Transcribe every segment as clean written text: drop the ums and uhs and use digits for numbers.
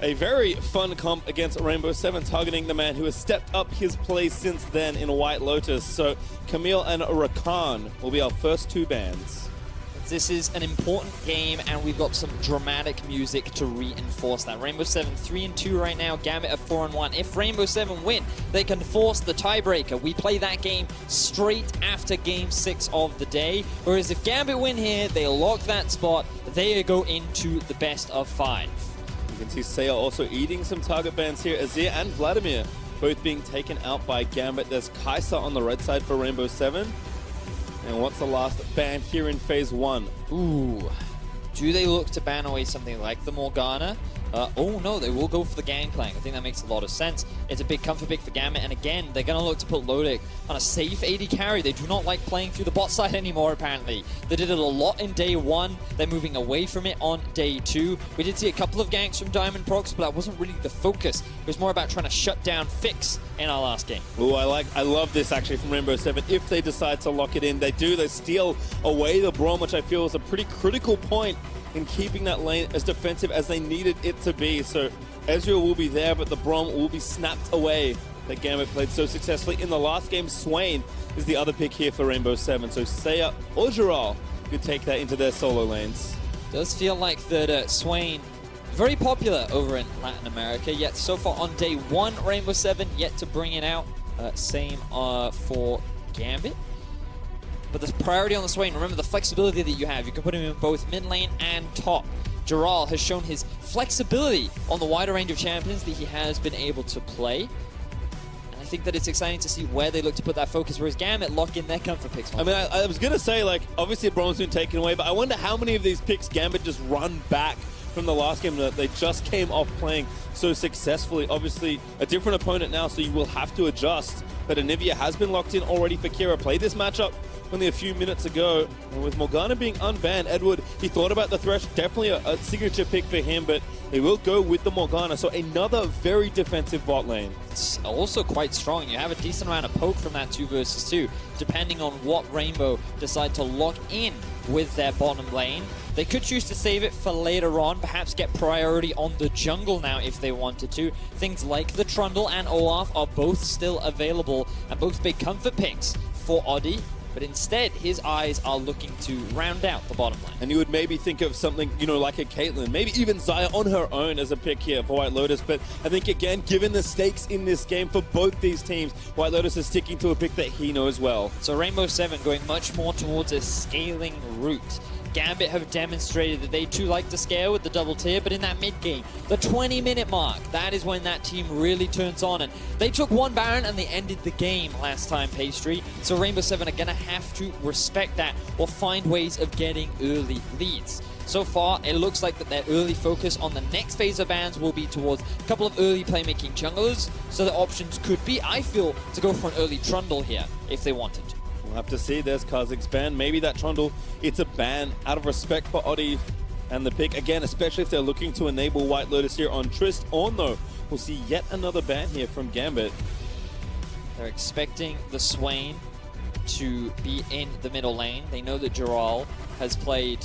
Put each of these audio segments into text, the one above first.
A very fun comp against Rainbow 7, targeting the man who has stepped up his play since then in White Lotus. So Camille and Rakan will be our first two bans. This is an important game, and we've got some dramatic music to reinforce that. Rainbow 7 3-2 right now, Gambit at 4-1. If Rainbow 7 win, they can force the tiebreaker. We play that game straight after Game 6 of the day. Whereas if Gambit win here, they lock that spot. They go into the best of 5. You can see Saya also eating some target bans here. Azir and Vladimir both being taken out by Gambit. There's Kai'Sa on the red side for Rainbow 7. And what's the last ban here in Phase 1? Ooh. Do they look to ban away something like the Morgana? Oh no, they will go for the Gangplank. I think that makes a lot of sense. It's a big comfort pick for Gambit, and again, they're going to look to put Lodic on a safe AD carry. They do not like playing through the bot side anymore, apparently. They did it a lot in day 1. They're moving away from it on day 2. We did see a couple of ganks from Diamond Prox, but that wasn't really the focus. It was more about trying to shut down Fix in our last game. Oh, I love this actually from Rainbow 7. If they decide to lock it in, they steal away the Braum, which I feel is a pretty critical point in keeping that lane as defensive as they needed it to be. So Ezreal will be there, but the Braum will be snapped away. That Gambit played so successfully in the last game. Swain is the other pick here for Rainbow 7. So Saya or Giral could take that into their solo lanes. Does feel like that Swain, very popular over in Latin America, yet so far on day 1, Rainbow 7 yet to bring it out. Same for Gambit. But there's priority on the Swain. Remember the flexibility that you have. You can put him in both mid lane and top. Giral has shown his flexibility on the wider range of champions that he has been able to play. And I think that it's exciting to see where they look to put that focus, whereas Gambit lock in their comfort picks. I mean, I was going to say, like, obviously Braum's been taken away, but I wonder how many of these picks Gambit just run back from the last game that they just came off playing so successfully. Obviously, a different opponent now, so you will have to adjust. But Anivia has been locked in already for Kira. Played this matchup only a few minutes ago. And with Morgana being unbanned, Edward, he thought about the Thresh. Definitely a signature pick for him, but he will go with the Morgana. So another very defensive bot lane. It's also quite strong. You have a decent amount of poke from that 2 versus 2, depending on what Rainbow decide to lock in with their bottom lane. They could choose to save it for later on, perhaps get priority on the jungle now if they wanted to. Things like the Trundle and Olaf are both still available and both big comfort picks for Oddie. But instead, his eyes are looking to round out the bottom lane. And you would maybe think of something, you know, like a Caitlyn, maybe even Xayah on her own as a pick here for White Lotus. But I think, again, given the stakes in this game for both these teams, White Lotus is sticking to a pick that he knows well. So Rainbow 7 going much more towards a scaling route. Gambit have demonstrated that they too like to scale with the double tier, but in that mid game, the 20-minute mark, that is when that team really turns on. And they took 1 Baron and they ended the game last time, Pastry. So Rainbow 7 are going to have to respect that or find ways of getting early leads. So far, it looks like that their early focus on the next phase of bans will be towards a couple of early playmaking junglers. So the options could be, I feel, to go for an early Trundle here if they wanted to. We'll have to see. There's Kha'Zix's ban. Maybe that Trundle, it's a ban out of respect for Oddie and the pick. Again, especially if they're looking to enable White Lotus here on Trist. Or no, we'll see yet another ban here from Gambit. They're expecting the Swain to be in the middle lane. They know that Giral has played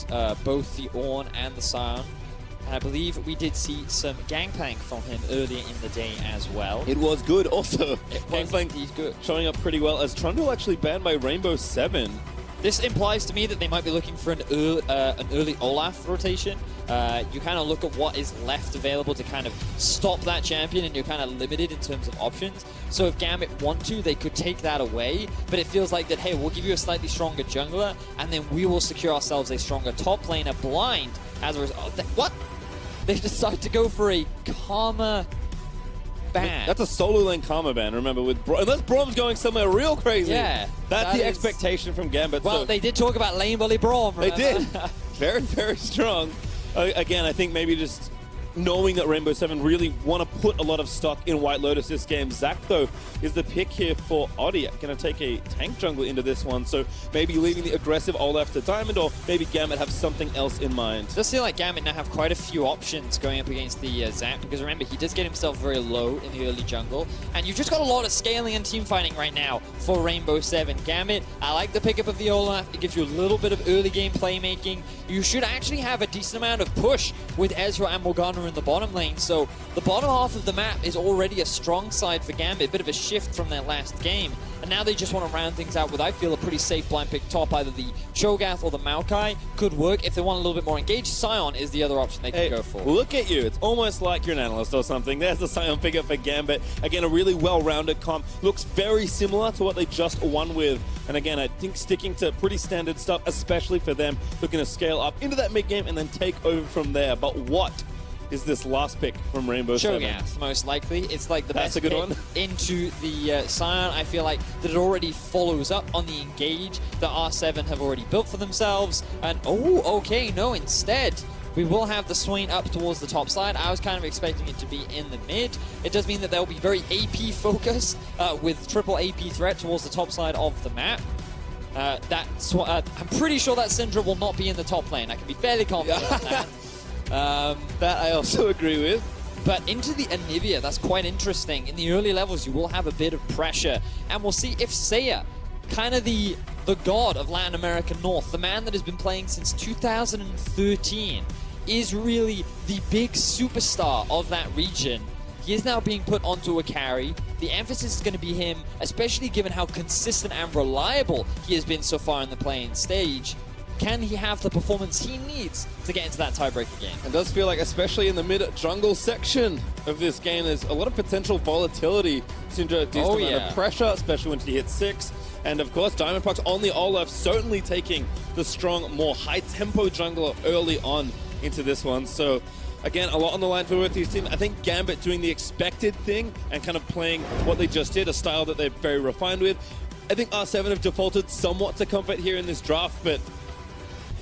both the Ornn and the Sion. And I believe we did see some Gangplank from him earlier in the day as well. It was good also. Gangplank, he's good. Showing up pretty well as Trundle actually banned by Rainbow 7. This implies to me that they might be looking for an early Olaf rotation. You kind of look at what is left available to kind of stop that champion, and you're kind of limited in terms of options. So if Gambit want to, they could take that away, but it feels like that, hey, we'll give you a slightly stronger jungler, and then we will secure ourselves a stronger top laner blind as a result. What? They decide to go for a Karma ban. That's a solo lane Karma ban, remember, with unless Braum's going somewhere real crazy. Yeah. That's the expectation from Gambit. Well, so they did talk about lane bully Braum. They did. Very, very strong. Again, I think maybe just knowing that Rainbow 7 really want to put a lot of stock in White Lotus this game. Zac, though, is the pick here for Oddie. Going to take a tank jungler into this one, so maybe leaving the aggressive Olaf to Diamond, or maybe Gambit have something else in mind. It does feel like Gambit now have quite a few options going up against the Zac, because remember, he does get himself very low in the early jungle, and you've just got a lot of scaling and team fighting right now for Rainbow 7. Gambit, I like the pickup of the Olaf. It gives you a little bit of early game playmaking. You should actually have a decent amount of push with Ezreal and Morgana in the bottom lane. So the bottom half of the map is already a strong side for Gambit, a bit of a shift from their last game. And now they just want to round things out with, I feel, a pretty safe blind pick top. Either the Cho'Gath or the Maokai could work. If they want a little bit more engaged, Sion is the other option they can go for. Look at you. It's almost like you're an analyst or something. There's the Sion figure for Gambit. Again, a really well-rounded comp. Looks very similar to what they just won with. And again, I think sticking to pretty standard stuff, especially for them, looking to scale up into that mid-game and then take over from there. But what is this last pick from Rainbow Seven? Cho'Gath, most likely. It's like the That's best a good pick one. into the Sion. I feel like that it already follows up on the engage that R7 have already built for themselves. And, oh, okay, no, instead, we will have the Swain up towards the top side. I was kind of expecting it to be in the mid. It does mean that they'll be very AP focused with triple AP threat towards the top side of the map. I'm pretty sure that Syndra will not be in the top lane. I can be fairly confident on that. That I also agree with. But into the Anivia, that's quite interesting. In the early levels, you will have a bit of pressure. And we'll see if Seiya, kind of the god of Latin America North, the man that has been playing since 2013, is really the big superstar of that region. He is now being put onto a carry. The emphasis is going to be him, especially given how consistent and reliable he has been so far in the playing stage. Can he have the performance he needs to get into that tiebreaker game? It does feel like, especially in the mid-jungle section of this game, there's a lot of potential volatility. Syndra, a decent amount of pressure, especially when she hits 6. And of course, Diamondprox on the Olaf, certainly taking the strong, more high-tempo jungler early on into this one. So again, a lot on the line for both these teams. I think Gambit doing the expected thing and kind of playing what they just did, a style that they're very refined with. I think R7 have defaulted somewhat to comfort here in this draft, but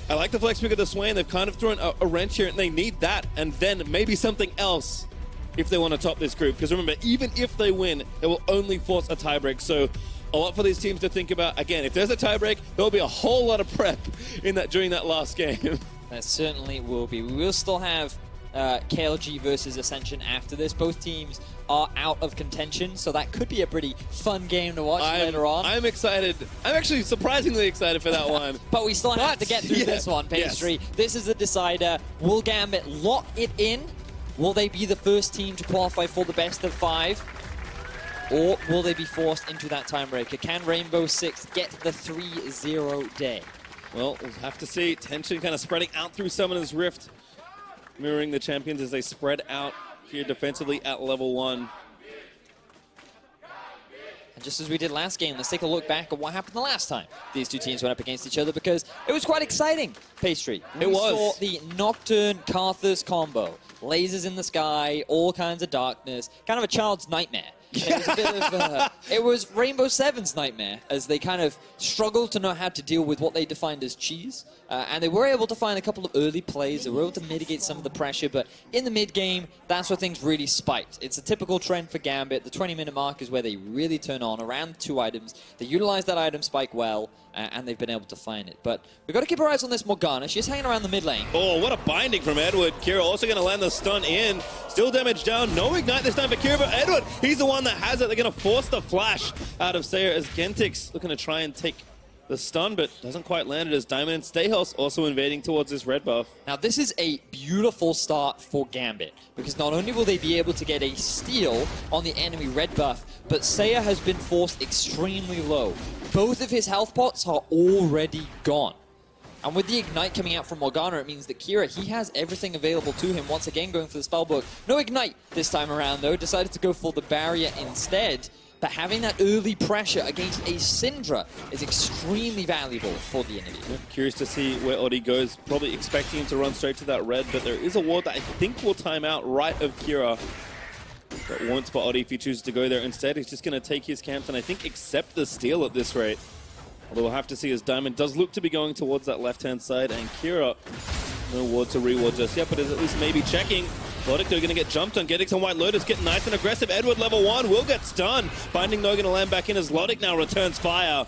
I like the flex pick of the Swain. They've kind of thrown a wrench here, and they need that, and then maybe something else if they want to top this group. Because remember, even if they win, it will only force a tiebreak. So a lot for these teams to think about. Again, if there's a tiebreak, there will be a whole lot of prep in that during that last game. That certainly will be. We will still have KLG versus Ascension after this. Both teams are out of contention, so that could be a pretty fun game to watch later on. I'm excited. I'm actually surprisingly excited for that one. But we still have to get through this one, Pastry. Yes. This is the decider. Will Gambit lock it in? Will they be the first team to qualify for the best of 5? Or will they be forced into that timebreaker? Can Rainbow Six get the 3-0 day? Well, we'll have to see. Tension kind of spreading out through Summoner's Rift, mirroring the champions as they spread out here defensively at level 1. And just as we did last game, let's take a look back at what happened the last time these two teams went up against each other, because it was quite exciting, Pastry. We saw the Nocturne Karthus combo. Lasers in the sky, all kinds of darkness, kind of a child's nightmare. It was a bit of it was Rainbow Seven's nightmare, as they kind of struggled to know how to deal with what they defined as cheese. And they were able to find a couple of early plays. They were able to mitigate some of the pressure, but in the mid-game, that's where things really spiked. It's a typical trend for Gambit. The 20-minute mark is where they really turn on around 2 items. They utilize that item spike well, and they've been able to find it. But we've got to keep our eyes on this Morgana. She's hanging around the mid lane. Oh, what a binding from Edward. Kira also going to land the stun in. Still damage down. No ignite this time for Kira, but Edward, he's the one that has it. They're going to force the flash out of Seiya as Gentix looking to try and take the stun, but doesn't quite land it as Diamond and Stayhouse also invading towards this red buff. Now, this is a beautiful start for Gambit, because not only will they be able to get a steal on the enemy red buff, but Seiya has been forced extremely low. Both of his health pots are already gone. And with the Ignite coming out from Morgana, it means that Kira, he has everything available to him. Once again, going for the spellbook. No Ignite this time around, though. Decided to go for the barrier instead. But having that early pressure against a Syndra is extremely valuable for the enemy. Curious to see where Oddie goes. Probably expecting him to run straight to that red, but there is a ward that I think will time out right of Kira. That won't spot Oddie if he chooses to go there. Instead, he's just going to take his camps and I think accept the steal at this rate. Although we'll have to see as Diamond does look to be going towards that left-hand side, and Kira, no ward to reward just yet, but is at least maybe checking. Lodic, they're going to get jumped on. Gettix and White Lotus getting nice and aggressive. Edward level 1 will get stunned. Binding no going to land back in as Lodic now returns fire.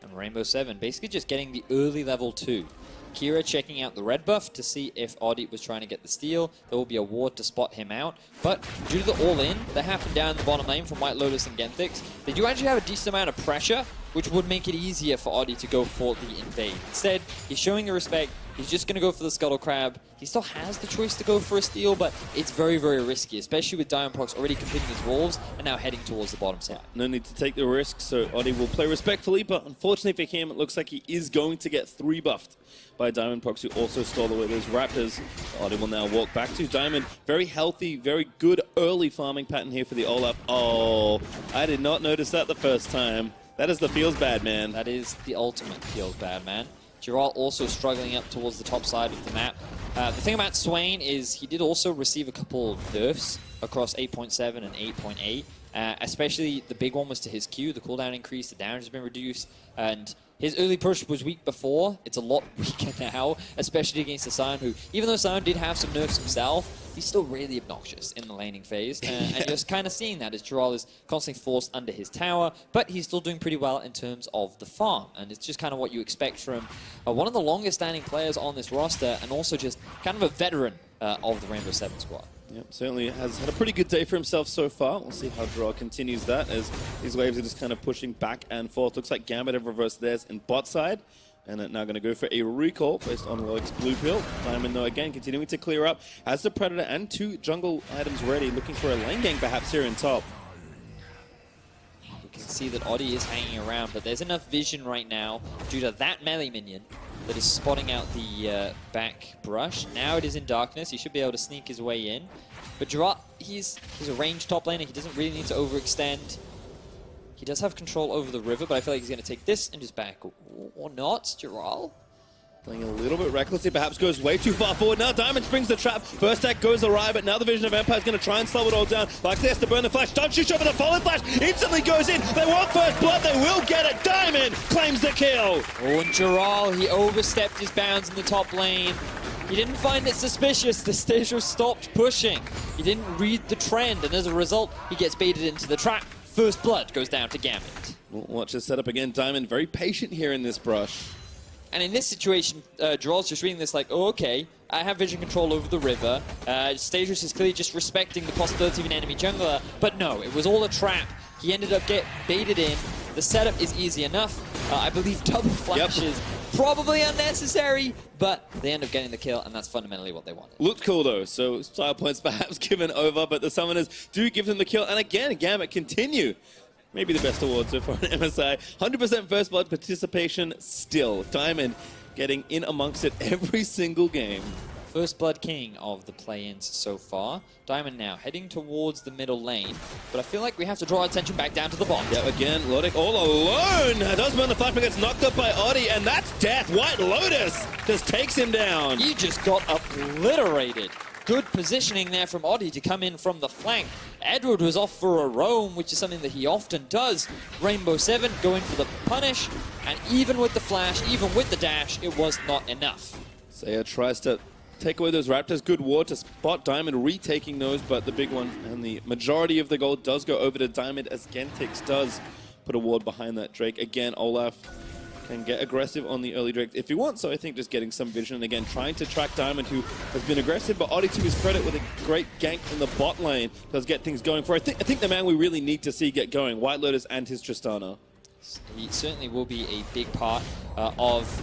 And Rainbow Seven basically just getting the early level 2. Kira checking out the red buff to see if Oddie was trying to get the steal. There will be a ward to spot him out. But due to the all-in that happened down the bottom lane from White Lotus and Gentix, they do actually have a decent amount of pressure which would make it easier for Oddie to go for the invade. Instead, he's showing the respect. He's just going to go for the Scuttle Crab. He still has the choice to go for a steal, but it's very, very risky, especially with Diamondprox already completing his wolves and now heading towards the bottom side. No need to take the risk, so Oddie will play respectfully, but unfortunately for him, it looks like he is going to get 3 buffed by Diamondprox, who also stole away those Raptors. Oddie will now walk back to Diamond. Very healthy, very good early farming pattern here for the Olaf. Oh, I did not notice that the first time. That is the feels bad, man. That is the ultimate feels bad, man. Giral also struggling up towards the top side of the map. The thing about Swain is he did also receive a couple nerfs across 8.7 and 8.8. Especially the big one was to his Q. The cooldown increased, the damage has been reduced, and his early push was weak before. It's a lot weaker now, especially against the Sion, who, even though Sion did have some nerfs himself, he's still really obnoxious in the laning phase. And you're just kind of seeing that as Giral is constantly forced under his tower, but he's still doing pretty well in terms of the farm. And it's just kind of what you expect from one of the longest standing players on this roster, and also just kind of a veteran of the Rainbow Seven squad. Yep, certainly has had a pretty good day for himself so far. We'll see how Giral continues that as these waves are just kind of pushing back and forth. Looks like Gambit have reversed theirs in bot side. And now going to go for a recall based on Loic's blue pill. Diamond, though, again, continuing to clear up. Has the Predator and 2 jungle items ready, looking for a lane gang perhaps here in top. You can see that Oddie is hanging around, but there's enough vision right now due to that melee minion that is spotting out the back brush. Now it is in darkness. He should be able to sneak his way in. But Giral, he's a ranged top laner. He doesn't really need to overextend. He does have control over the river, but I feel like he's going to take this and just back. Or not, Giral. Playing a little bit recklessly, perhaps goes way too far forward. Now Diamond springs the trap. First act goes awry, but now the Vision of Empire is going to try and slow it all down. Like this to burn the flash. Don't shoot over the fallen flash. Instantly goes in. They want first blood. They will get it. Diamond claims the kill. Oh, and Giral, he overstepped his bounds in the top lane. He didn't find it suspicious. The Stasia stopped pushing. He didn't read the trend, and as a result, he gets baited into the trap. First blood goes down to Gambit. We'll watch this setup again. Diamond very patient here in this brush. And in this situation, Giral's just reading this like, oh, okay, I have vision control over the river. Stasios is clearly just respecting the possibility of an enemy jungler, but no, it was all a trap. He ended up getting baited in. The setup is easy enough. I believe double flashes, probably unnecessary, but they end up getting the kill, and that's fundamentally what they wanted. Looked cool though, so style points perhaps given over, but the summoners do give them the kill, and again, Gambit continue. Maybe the best award so far in MSI. 100% first blood participation still. Diamond getting in amongst it every single game. First blood king of the play-ins so far. Diamond now heading towards the middle lane, but I feel like we have to draw attention back down to the bottom. Yeah, again, Lodic all alone. Does burn the flash, but gets knocked up by Oddie, and that's death. White Lotus just takes him down. He just got obliterated. Good positioning there from Oddie to come in from the flank. Edward was off for a roam, which is something that he often does. Rainbow Seven going for the punish, and even with the flash, even with the dash, it was not enough. Saya tries to take away those Raptors. Good ward to spot Diamond retaking those, but the big one and the majority of the gold does go over to Diamond as Gentix does put a ward behind that Drake. Again, Olaf can get aggressive on the early Drake if he wants, so I think just getting some vision and again trying to track Diamond, who has been aggressive, but Oddie to his credit with a great gank in the bot lane does get things going for. I think the man we really need to see get going, White Lotus and his Tristana. He certainly will be a big part of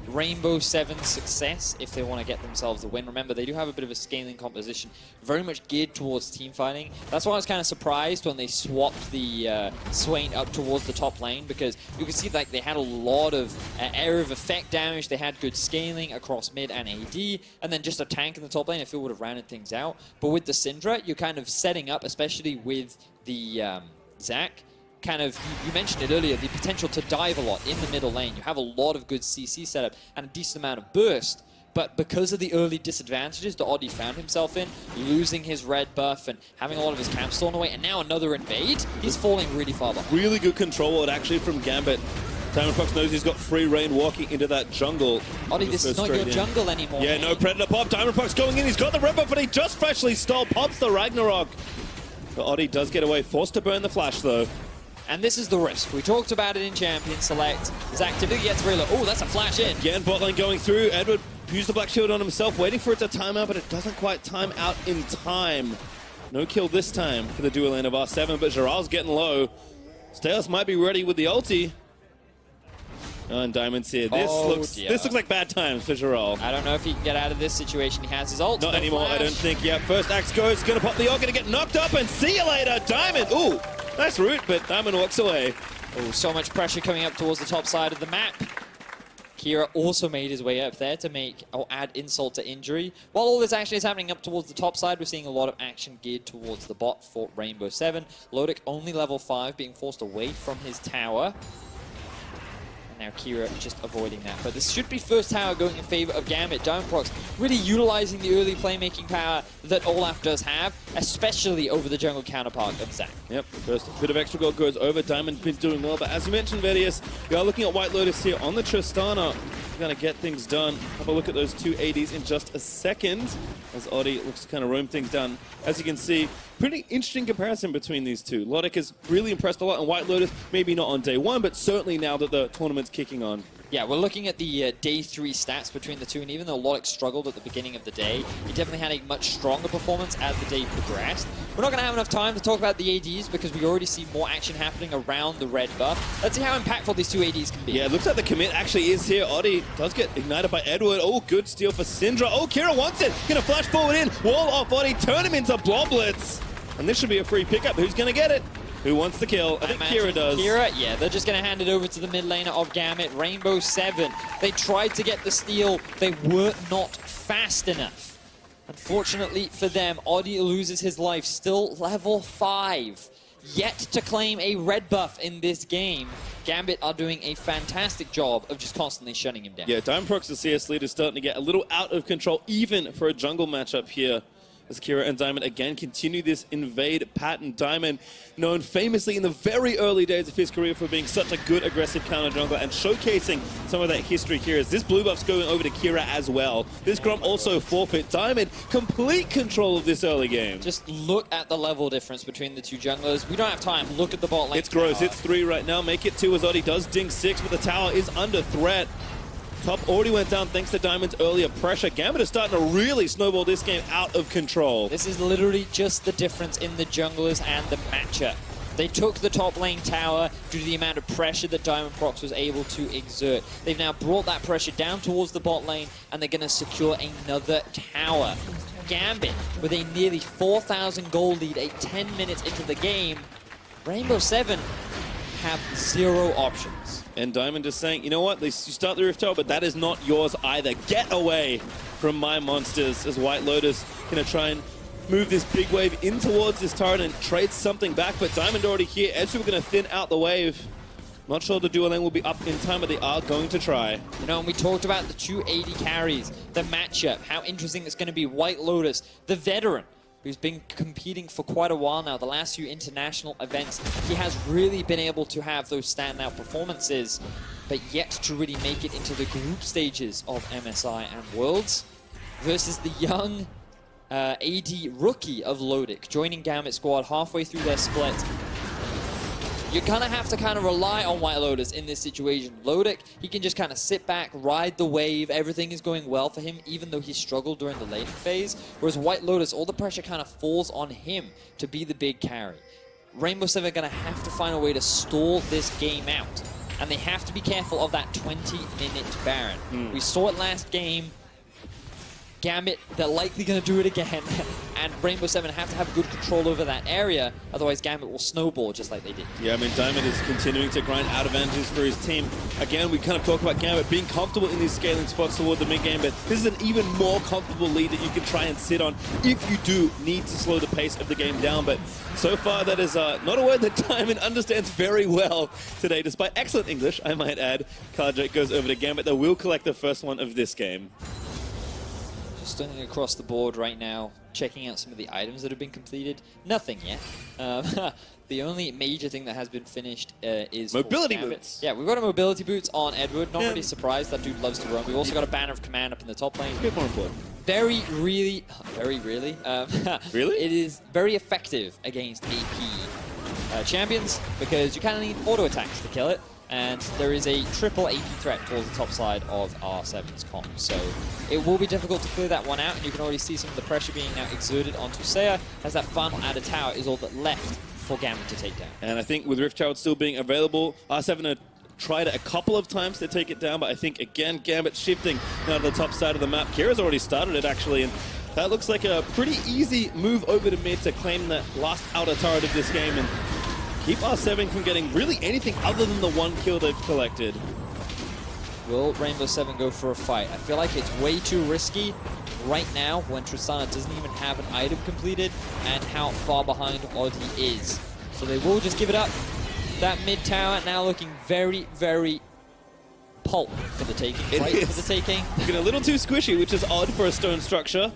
Rainbow Seven's success if they want to get themselves a win. Remember, they do have a bit of a scaling composition, very much geared towards team fighting. That's why I was kind of surprised when they swapped the Swain up towards the top lane, because you could see like they had a lot of area of effect damage. They had good scaling across mid and AD, and then just a tank in the top lane I feel would have rounded things out. But with the Syndra, you're kind of setting up, especially with the Zac, kind of, you mentioned it earlier, the potential to dive a lot in the middle lane. You have a lot of good CC setup and a decent amount of burst, but because of the early disadvantages that Oddie found himself in, losing his red buff and having a lot of his camp stolen away, and now another invade, he's falling really far behind. Really good control ward actually from Gambit. Diamondprox knows he's got free reign walking into that jungle. Oddie, this is not your jungle anymore. Yeah, no Predator pop. Diamondprox going in. He's got the red buff, but he just freshly stole. Pops the Ragnarok. But Oddie does get away. Forced to burn the flash, though. And this is the risk. We talked about it in Champion Select. Zac typically gets really low. Oh, that's a flash in. Again, bot lane going through. Edward used the Black Shield on himself, waiting for it to time out, but it doesn't quite time out in time. No kill this time for the dual lane of R7, but Giral's getting low. Staios might be ready with the ulti. Oh, and Diamond's here. Dear. This looks like bad times for Jarrell. I don't know if he can get out of this situation. He has his ult. Not no anymore, flash. I don't think. Yeah, first axe goes, gonna pop the ult, gonna get knocked up, and see you later, Diamond. Ooh, nice route, but Diamond walks away. Oh, so much pressure coming up towards the top side of the map. Kira also made his way up there to add insult to injury. While all this action is happening up towards the top side, we're seeing a lot of action geared towards the bot for Rainbow 7. Lodic only level 5, being forced away from his tower. And now Kira just avoiding that. But this should be first tower going in favor of Gambit. Diamondprox really utilizing the early playmaking power that Olaf does have, especially over the jungle counterpart of Zac. Yep, first bit of extra gold goes over. Diamond's been doing well, but as you mentioned, Vedius, we are looking at White Lotus here on the Tristana. We're going to get things done. Have a look at those two ADs in just a second, as Oddie looks to kind of roam things down. As you can see, pretty interesting comparison between these two. Lodic has really impressed a lot, and White Lotus, maybe not on day one, but certainly now that the tournament's kicking on. Yeah, we're looking at the day 3 stats between the two, and even though Lodic struggled at the beginning of the day, he definitely had a much stronger performance as the day progressed. We're not going to have enough time to talk about the ADs because we already see more action happening around the red buff. Let's see how impactful these two ADs can be. Yeah, it looks like the commit actually is here. Oddie does get ignited by Edward. Oh, good steal for Syndra. Oh, Kira wants it. Gonna flash forward in. Wall off Oddie. Turn him into Bloblets. And this should be a free pickup. Who's gonna get it? Who wants the kill? I think Kira does. Kira, yeah, they're just going to hand it over to the mid laner of Gambit. Rainbow 7, they tried to get the steal. They were not fast enough. Unfortunately for them, Oddie loses his life, still level 5. Yet to claim a red buff in this game. Gambit are doing a fantastic job of just constantly shutting him down. Yeah, Diamondprox, the CS leader, is starting to get a little out of control, even for a jungle matchup here. As Kira and Diamond again continue this invade pattern. Diamond, known famously in the very early days of his career for being such a good aggressive counter jungler and showcasing some of that history here as this blue buff's going over to Kira as well. This Grom also forfeit. Diamond, complete control of this early game. Just look at the level difference between the two junglers. We don't have time. Look at the bot lane. It's gross. It's 3 right now. Make it 2 as Oddie does ding 6, but the tower is under threat. Top already went down thanks to Diamond's earlier pressure. Gambit is starting to really snowball this game out of control. This is literally just the difference in the junglers and the matchup. They took the top lane tower due to the amount of pressure that Diamondprox was able to exert. They've now brought that pressure down towards the bot lane, and they're going to secure another tower. Gambit, with a nearly 4,000 gold lead, 10 minutes into the game, Rainbow 7 have 0 options. And Diamond is saying, you know what, you start the Rift Tower, but that is not yours either. Get away from my monsters, as White Lotus going to try and move this big wave in towards this turret and trade something back. But Diamond already here. Edge are going to thin out the wave. Not sure the dual lane will be up in time, but they are going to try. You know, and we talked about the 280 carries, the matchup, how interesting it's going to be. White Lotus, the veteran, who's been competing for quite a while now, the last few international events. He has really been able to have those standout performances, but yet to really make it into the group stages of MSI and Worlds, versus the young AD rookie of Lodic, joining Gambit squad halfway through their split. You're gonna have to kind of rely on White Lotus in this situation. Lodic, he can just kind of sit back, ride the wave. Everything is going well for him, even though he struggled during the late phase. Whereas White Lotus, all the pressure kind of falls on him to be the big carry. Rainbow 7 are gonna have to find a way to stall this game out. And they have to be careful of that 20-minute Baron. We saw it last game. Gambit, they're likely going to do it again, and Rainbow 7 have to have good control over that area, otherwise Gambit will snowball just like they did. Yeah, I mean, Diamond is continuing to grind out advantages for his team. Again, we kind of talk about Gambit being comfortable in these scaling spots toward the mid-game, but this is an even more comfortable lead that you can try and sit on if you do need to slow the pace of the game down. But so far, that is not a word that Diamond understands very well today, despite excellent English, I might add. Karjak goes over to Gambit. They will collect the first one of this game. Just looking across the board right now, checking out some of the items that have been completed. Nothing yet. The only major thing that has been finished is mobility boots. Yeah, we've got a mobility boots on Edward. Not really surprised, that dude loves to roam. We've also got a banner of command up in the top lane. A bit more important. Very really, Really? It is very effective against AP champions because you kind of need auto attacks to kill it. And there is a triple AP threat towards the top side of R7's comp. So it will be difficult to clear that one out, and you can already see some of the pressure being now exerted onto Seiya, as that final added tower is all that left for Gambit to take down. And I think with Rift Tower still being available, R7 are tried it a couple of times to take it down, but I think, again, Gambit shifting now to the top side of the map. Kira's already started it, actually, and that looks like a pretty easy move over to mid to claim that last outer turret of this game and keep R7 from getting really anything other than the one kill they've collected. Will Rainbow Seven go for a fight? I feel like it's way too risky right now when Tristana doesn't even have an item completed and how far behind Oddie is. So they will just give it up. That mid tower now looking very, very pulp for the taking. Right for the taking. Looking a little too squishy, which is odd for a stone structure.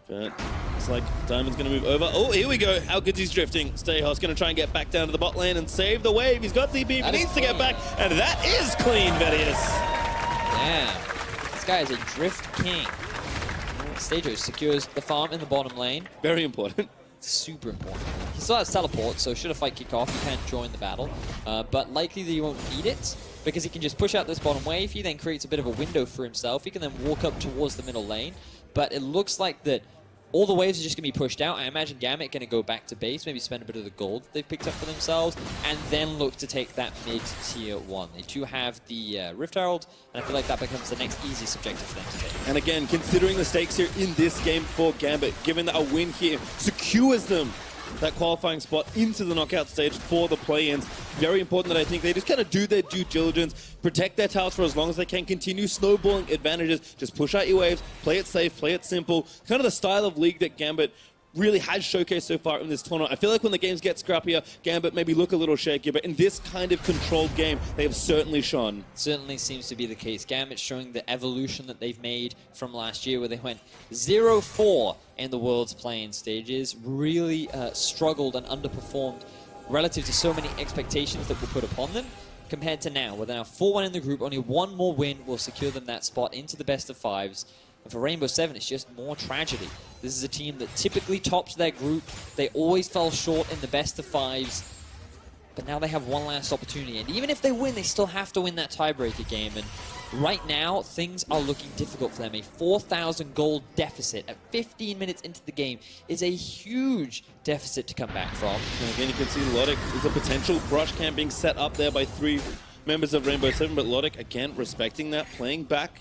But it's like Diamond's going to move over. Oh, here we go. How good's he's drifting. Stayhouse going to try and get back down to the bot lane and save the wave. He's got TP if he needs to get back. And that is clean, Vedius. Damn. This guy is a drift king. Stajo secures the farm in the bottom lane. Very important. Super important. He still has teleport, so should a fight kick off, he can join the battle. But likely that he won't need it, because he can just push out this bottom wave. He then creates a bit of a window for himself. He can then walk up towards the middle lane. But it looks like that all the waves are just going to be pushed out. I imagine Gambit going to go back to base, maybe spend a bit of the gold they've picked up for themselves, and then look to take that mid-tier 1. They do have the Rift Herald, and I feel like that becomes the next easiest objective for them to take. And again, considering the stakes here in this game for Gambit, given that a win here secures them that qualifying spot into the knockout stage for the play-ins. Very important that I think they just kind of do their due diligence, protect their towers for as long as they can, continue snowballing advantages, just push out your waves, play it safe, play it simple. Kind of the style of league that Gambit really has showcased so far in this tournament. I feel like when the games get scrappier, Gambit maybe look a little shakier, but in this kind of controlled game, they have certainly shone. Certainly seems to be the case. Gambit showing the evolution that they've made from last year, where they went 0-4 in the World's Play-In stages, really struggled and underperformed relative to so many expectations that were put upon them, compared to now, where they're now 4-1 in the group. Only one more win will secure them that spot into the best of fives. And for Rainbow Seven, it's just more tragedy. This is a team that typically tops their group. They always fell short in the best of fives. But now they have one last opportunity. And even if they win, they still have to win that tiebreaker game. And right now, things are looking difficult for them. A 4,000 gold deficit at 15 minutes into the game is a huge deficit to come back from. And again, you can see Logic is a potential brush camp being set up there by 3 members of Rainbow Seven. But Logic, again, respecting that, playing back.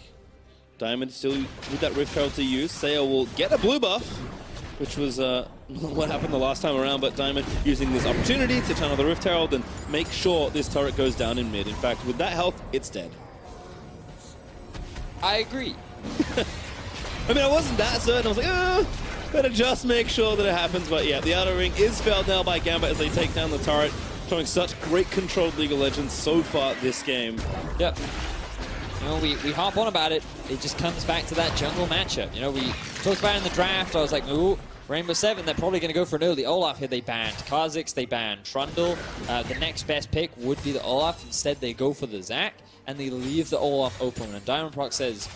Diamond still with that Rift Herald to use. Sayo will get a blue buff, which was what happened the last time around, but Diamond using this opportunity to channel the Rift Herald and make sure this turret goes down in mid. In fact, with that health, it's dead. I agree. I mean, I wasn't that certain. I was like, oh, better just make sure that it happens. But yeah, the outer ring is failed now by Gambit as they take down the turret, showing such great controlled League of Legends so far this game. Yep. You know, we harp on about it. It just comes back to that jungle matchup. You know, we talked about it in the draft. I was like, ooh, Rainbow Seven, they're probably going to go for an early Olaf here. They banned Kha'Zix, they banned Trundle. The next best pick would be the Olaf. Instead, they go for the Zac, and they leave the Olaf open. And Diamond Proc says,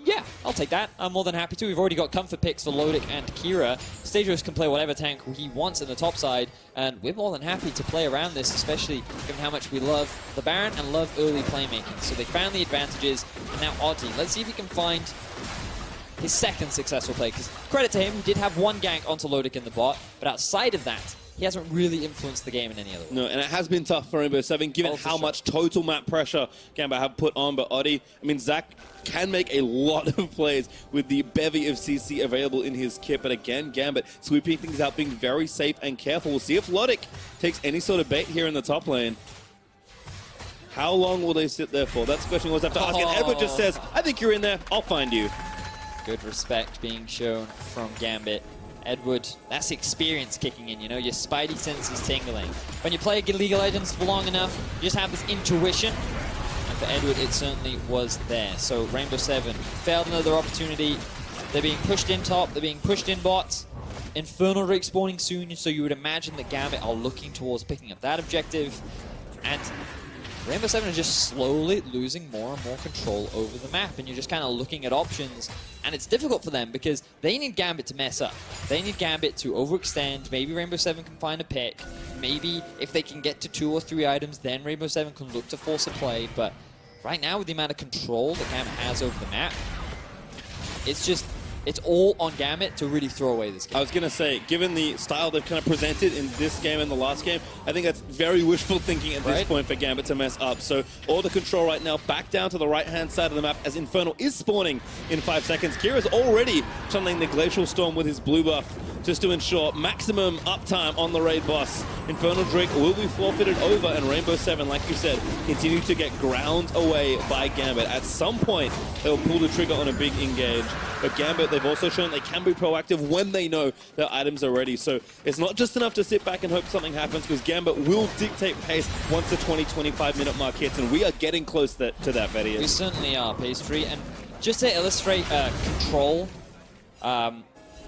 yeah, I'll take that. I'm more than happy to. We've already got comfort picks for Lodic and Kira. Stagos can play whatever tank he wants in the top side, and we're more than happy to play around this, especially given how much we love the Baron and love early playmaking. So they found the advantages, and now Oddie. Let's see if he can find his second successful play, because credit to him, he did have one gank onto Lodic in the bot, but outside of that, he hasn't really influenced the game in any other way. No, and it has been tough for Rainbow Seven, given how much total map pressure Gambit have put on. But Oddie, I mean, Zac can make a lot of plays with the bevy of CC available in his kit. But again, Gambit sweeping things out, being very safe and careful. We'll see if Lodic takes any sort of bait here in the top lane. How long will they sit there for? That's the question we'll have to ask. And Edward just says, I think you're in there. I'll find you. Good respect being shown from Gambit. Edward, that's experience kicking in, you know, your spidey senses tingling. When you play League of Legends for long enough, you just have this intuition. And for Edward, it certainly was there. So Rainbow Seven failed another opportunity. They're being pushed in top, they're being pushed in bots. Infernal Rig spawning soon, so you would imagine that Gambit are looking towards picking up that objective. And Rainbow Seven are just slowly losing more and more control over the map, and you're just kind of looking at options, and it's difficult for them because they need Gambit to mess up. They need Gambit to overextend. Maybe Rainbow Seven can find a pick. Maybe if they can get to 2 or 3 items, then Rainbow Seven can look to force a play. But right now, with the amount of control that Gambit has over the map, it's just it's all on Gambit to really throw away this game. I was going to say, given the style they've kind of presented in this game and the last game, I think that's very wishful thinking at this point for Gambit to mess up. So all the control right now back down to the right-hand side of the map as Infernal is spawning in 5 seconds. Kira's already channeling the Glacial Storm with his blue buff just to ensure maximum uptime on the raid boss. Infernal Drake will be forfeited over, and Rainbow 7, like you said, continue to get ground away by Gambit. At some point, they'll pull the trigger on a big engage. But Gambit, they've also shown they can be proactive when they know their items are ready. So it's not just enough to sit back and hope something happens, because Gambit will dictate pace once the 20-25 minute mark hits, and we are getting close to that, Betty. We certainly are, Pastry. And just to illustrate control,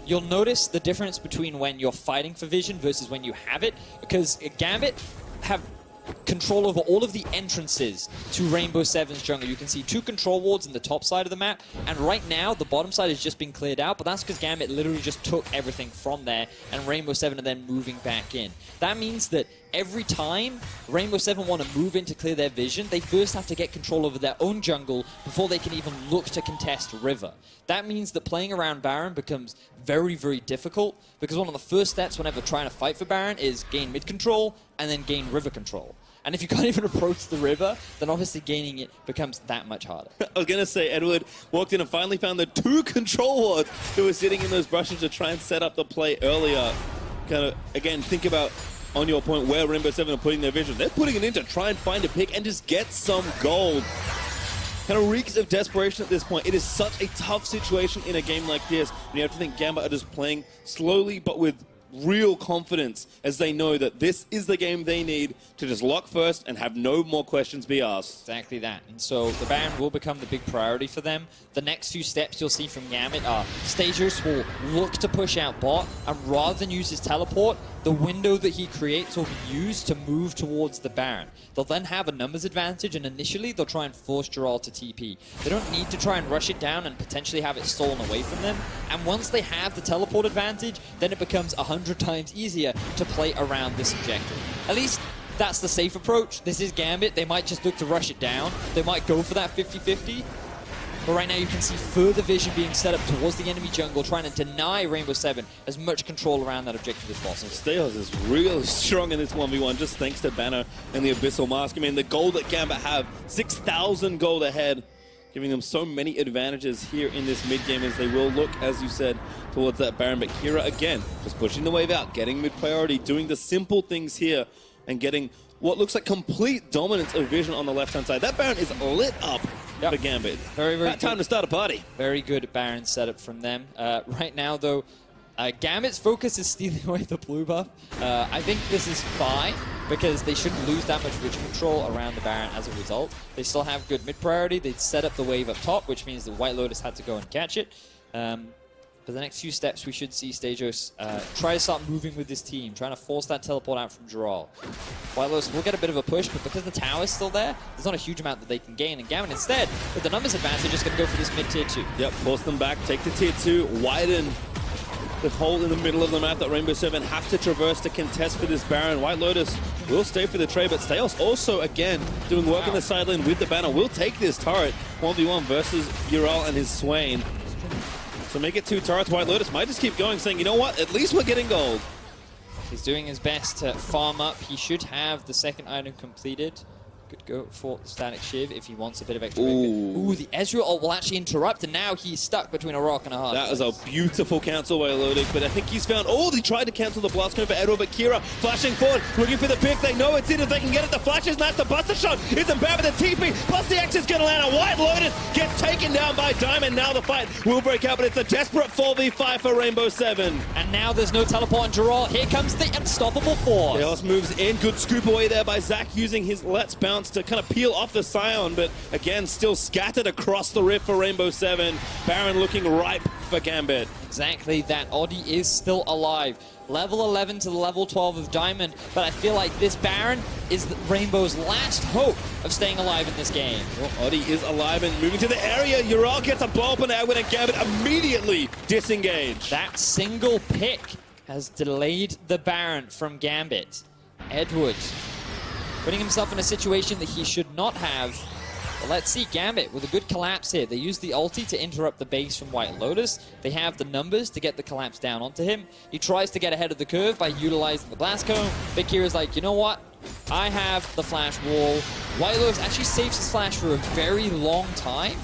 you'll notice the difference between when you're fighting for vision versus when you have it, because Gambit have control over all of the entrances to Rainbow 7's jungle. You can see 2 control wards in the top side of the map, and right now the bottom side has just been cleared out, but that's because Gambit literally just took everything from there, and Rainbow 7 are then moving back in. That means that every time Rainbow 7 want to move in to clear their vision, they first have to get control over their own jungle before they can even look to contest River. That means that playing around Baron becomes very, very difficult, because one of the first steps whenever trying to fight for Baron is gain mid control and then gain river control. And if you can't even approach the river, then obviously gaining it becomes that much harder. I was going to say, Edward walked in and finally found the 2 control wards who were sitting in those brushes to try and set up the play earlier. Kind of, again, think about, on your point, where Rainbow 7 are putting their vision. They're putting it in to try and find a pick and just get some gold. Kind of reeks of desperation at this point. It is such a tough situation in a game like this. And you have to think Gambit are just playing slowly, but with real confidence, as they know that this is the game they need to just lock first and have no more questions be asked. Exactly that. And so the Baron will become the big priority for them. The next few steps you'll see from Gambit are Stagers will look to push out bot, and rather than use his teleport, the window that he creates will be used to move towards the Baron. They'll then have a numbers advantage, and initially they'll try and force Gerald to TP. They don't need to try and rush it down and potentially have it stolen away from them. And once they have the teleport advantage, then it becomes 100 times easier to play around this objective. At least that's the safe approach. This is Gambit. They might just look to rush it down. They might go for that 50-50. But right now you can see further vision being set up towards the enemy jungle, trying to deny Rainbow 7 as much control around that objective as possible. Steos is really strong in this 1v1, just thanks to Banner and the Abyssal Mask. I mean, the gold that Gambit have, 6,000 gold ahead, giving them so many advantages here in this mid-game, as they will look, as you said, towards that Baron. But Kira, again, just pushing the wave out, getting mid-priority, doing the simple things here, and getting what looks like complete dominance of vision on the left-hand side. That Baron is lit up for Gambit. Very, very time to start a party. Very good Baron setup from them. Right now, though, Gambit's focus is stealing away the blue buff. I think this is fine, because they shouldn't lose that much vision control around the Baron as a result. They still have good mid-priority. They set up the wave up top, which means the White Lotus had to go and catch it. For the next few steps, we should see Stagos try to start moving with this team, trying to force that teleport out from Gerald. White Lotus will get a bit of a push, but because the tower's still there, there's not a huge amount that they can gain. And Gambit instead, with the numbers advantage, is going to go for this mid-tier 2. Yep, force them back, take the tier 2, widen the hole in the middle of the map that Rainbow 7 have to traverse to contest for this Baron. White Lotus will stay for the trade, but Steos also, again, doing work on the sideline with the Banner, will take this turret 1v1 versus Ural and his Swain. So make it 2 turrets. White Lotus might just keep going, saying, you know what, at least we're getting gold. He's doing his best to farm up. He should have the second item completed. Could go for Static Shiv if he wants a bit of extra. Ooh, the Ezreal ult will actually interrupt, and now he's stuck between a rock and a hard place. That was a beautiful cancel by Lodic, but I think he's found... Oh, he tried to cancel the blast cone for Edward, but Kira flashing forward, looking for the pick. They know it's in. If they can get it, the flash is not the buster shot. Isn't bad with the TP, plus the X is going to land. A White Lotus gets taken down by Diamond. Now the fight will break out, but it's a desperate 4v5 for Rainbow 7. And now there's no teleport on Gerald. Here comes the unstoppable force. Chaos moves in. Good scoop away there by Zach, using his Let's Bounce to kind of peel off the Scion, but again, still scattered across the rift for Rainbow 7. Baron looking ripe for Gambit. Exactly, that Oddie is still alive. Level 11 to the level 12 of Diamond, but I feel like this Baron is Rainbow's last hope of staying alive in this game. Well, Oddie is alive and moving to the area. Ural gets a blow up on Edwin, and Gambit immediately disengaged. That single pick has delayed the Baron from Gambit. Edward putting himself in a situation that he should not have. But let's see, Gambit with a good collapse here. They use the ulti to interrupt the base from White Lotus. They have the numbers to get the collapse down onto him. He tries to get ahead of the curve by utilizing the blast cone. Big Kira's like, you know what? I have the flash wall. White Lotus actually saves his flash for a very long time.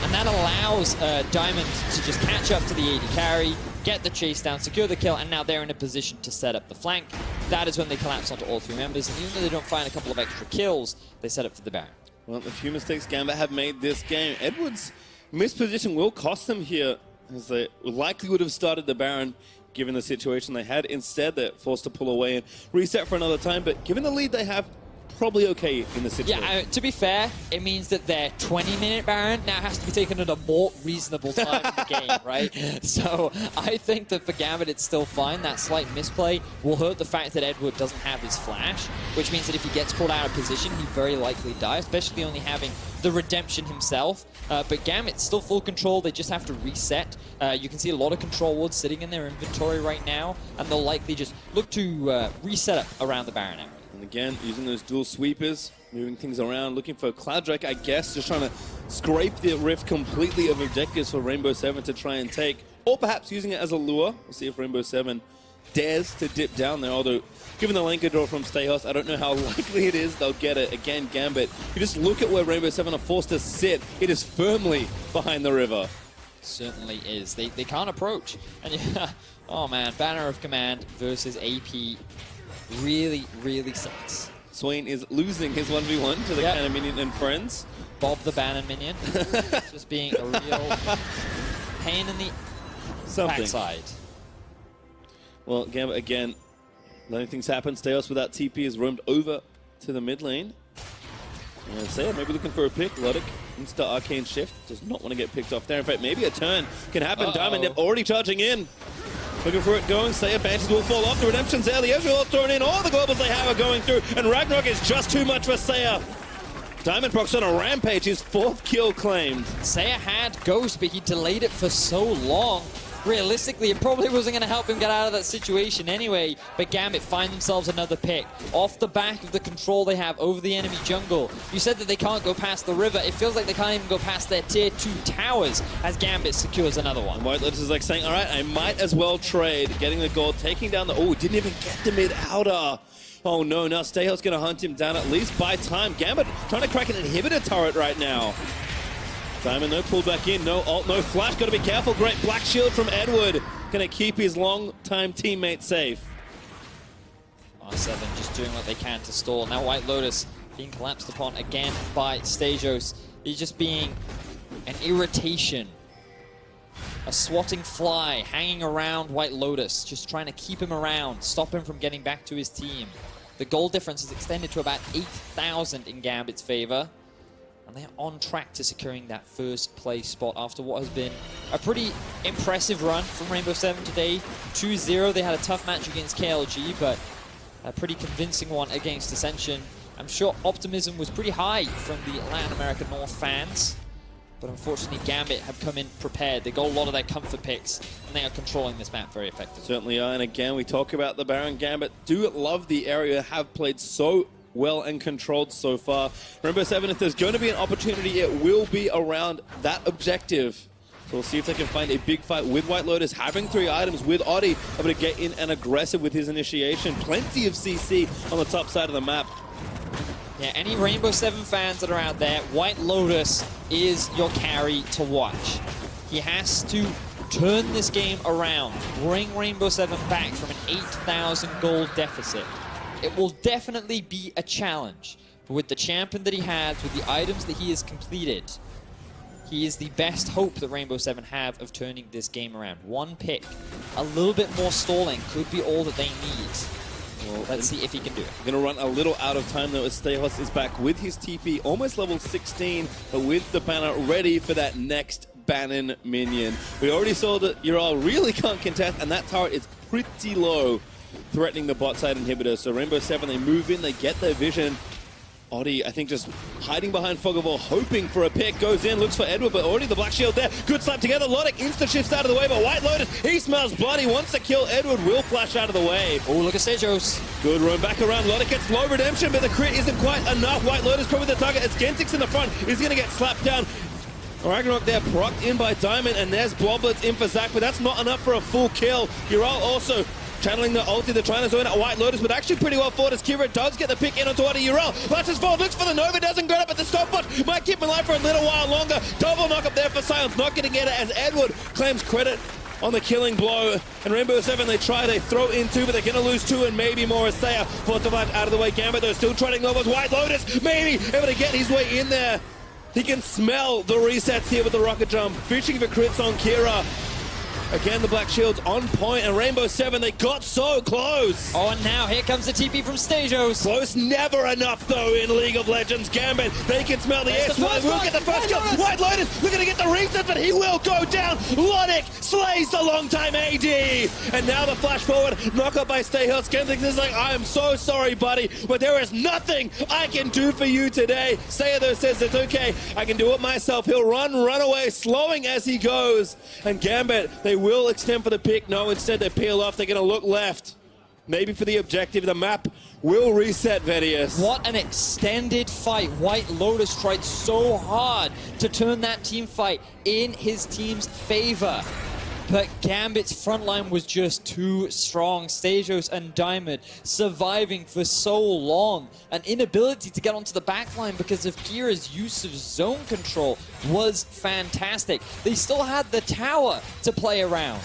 And that allows Diamond to just catch up to the AD carry, get the chase down, secure the kill, and now they're in a position to set up the flank. That is when they collapse onto all three members, and even though they don't find a couple of extra kills, they set up for the Baron. Well, the few mistakes Gambit have made this game. Edwards' misposition will cost them here, as they likely would have started the Baron given the situation they had. Instead, they're forced to pull away and reset for another time, but given the lead they have, probably okay in the situation. Yeah, to be fair, it means that their 20-minute Baron now has to be taken at a more reasonable time in the game, right? So I think that for Gambit, it's still fine. That slight misplay will hurt the fact that Edward doesn't have his flash, which means that if he gets caught out of position, he very likely dies, especially only having the redemption himself. But Gambit's still full control. They just have to reset. You can see a lot of control wards sitting in their inventory right now, and they'll likely just look to reset up around the Baron area. And again, using those dual sweepers, moving things around, looking for Cloud Drake, I guess, just trying to scrape the rift completely of objectives for Rainbow 7 to try and take, or perhaps using it as a lure. We'll see if Rainbow 7 dares to dip down there, although given the lane control from Stayhouse, I don't know how likely it is they'll get it. Again, Gambit, you just look at where Rainbow 7 are forced to sit. It is firmly behind the river. Certainly is. They can't approach. And yeah, oh man, Banner of Command versus AP really, really sucks. Swain is losing his 1v1 to the Cannon Minion and friends. Bob the Bannon Minion. Just being a real pain in the backside. Well, Gambit again, letting things happen. Stayos without TP is roamed over to the mid lane. And say maybe looking for a pick. Luddick, insta arcane shift, does not want to get picked off there. In fact, maybe a turn can happen. Diamond already charging in. Looking for it going. Saya Banshees will fall off. The redemption's there. The Ezreal thrown in. All the globals they have are going through. And Ragnarok is just too much for Saya. Diamond Prox on a rampage. His 4th kill claimed. Saya had Ghost, but he delayed it for so long. Realistically, it probably wasn't going to help him get out of that situation anyway, but Gambit find themselves another pick. Off the back of the control they have over the enemy jungle. You said that they can't go past the river. It feels like they can't even go past their tier 2 towers as Gambit secures another one. White Lotus is like saying, all right, I might as well trade. Getting the gold, taking down the... Oh, didn't even get the mid-outer. Oh no, now Stayhouse going to hunt him down at least by time. Gambit trying to crack an inhibitor turret right now. Diamond, no pull back in, no ult, no flash. Got to be careful. Great black shield from Edward. Going to keep his long-time teammate safe. R7 just doing what they can to stall. Now White Lotus being collapsed upon again by Stasios. He's just being an irritation. A swatting fly hanging around White Lotus, just trying to keep him around, stop him from getting back to his team. The goal difference is extended to about 8,000 in Gambit's favor. And they're on track to securing that first place spot after what has been a pretty impressive run from Rainbow 7 today. 2-0, they had a tough match against KLG, but a pretty convincing one against Ascension. I'm sure optimism was pretty high from the Latin America North fans, but unfortunately Gambit have come in prepared. They got a lot of their comfort picks, and they are controlling this map very effectively. Certainly are, and again, we talk about the Baron. Gambit do love the area, have played so well and controlled so far. Rainbow 7, if there's going to be an opportunity, it will be around that objective. So we'll see if they can find a big fight with White Lotus, having 3 items with Oddie, able to get in and aggressive with his initiation. Plenty of CC on the top side of the map. Yeah, any Rainbow 7 fans that are out there, White Lotus is your carry to watch. He has to turn this game around, bring Rainbow 7 back from an 8,000 gold deficit. It will definitely be a challenge, but with the champion that he has, with the items that he has completed, he is the best hope that Rainbow 7 have of turning this game around. One pick, a little bit more stalling could be all that they need. Well, let's see if he can do it. Going to run a little out of time though, as Stayhouse is back with his TP, almost level 16, but with the banner ready for that next Bannon minion. We already saw that Ural really can't contest, and that turret is pretty low, threatening the bot side inhibitor. So Rainbow 7, they move in, they get their vision. Oddie, I think, just hiding behind Fog of War, hoping for a pick. Goes in, looks for Edward, but already the Black Shield there. Good slap together. Logic insta shifts out of the way, but White Lotus, he smells blood. He wants to kill Edward, will flash out of the way. Oh, look at Stejos. Good run back around. Logic gets low redemption, but the crit isn't quite enough. White Lotus probably the target. It's Gentix in the front. He's going to get slapped down. Ragnarok there procced in by Diamond, and there's Bloblets in for Zach, but that's not enough for a full kill. Ural also channeling the ulti. They're trying to zone out White Lotus, but actually pretty well fought as Kira does get the pick in onto Oddie. Ural latches forward, looks for the Nova, doesn't get up at the stopwatch. Might keep him alive for a little while longer. Double knock up there for Silence, not going to get it as Edward claims credit on the killing blow. And Rainbow 7, they throw in two, but they're going to lose two and maybe more. Asaya fought the flash out of the way. Gambit, though, still trotting Novas. White Lotus, maybe able to get his way in there. He can smell the resets here with the rocket jump. Fishing for crits on Kira. Again, the Black Shield's on point, and Rainbow 7, they got so close. Oh, and now here comes the TP from Stejos. Close, never enough, though, in League of Legends. Gambit, they can smell the air. We'll get the first kill. White Lotus looking to get the reset, but he will go down. Lodic slays the long-time AD. And now the flash forward, knock up by Stayhill. Skemsix is like, I am so sorry, buddy, but there is nothing I can do for you today. Saya, though, says it's okay. I can do it myself. He'll run away, slowing as he goes. And Gambit, they will extend for the pick. No, instead they peel off. They're going to look left. Maybe for the objective. The map will reset, Vedius. What an extended fight. White Lotus tried so hard to turn that team fight in his team's favor. But Gambit's front line was just too strong. Stejos and Diamond surviving for so long. An inability to get onto the back line because of Kira's use of zone control was fantastic. They still had the tower to play around.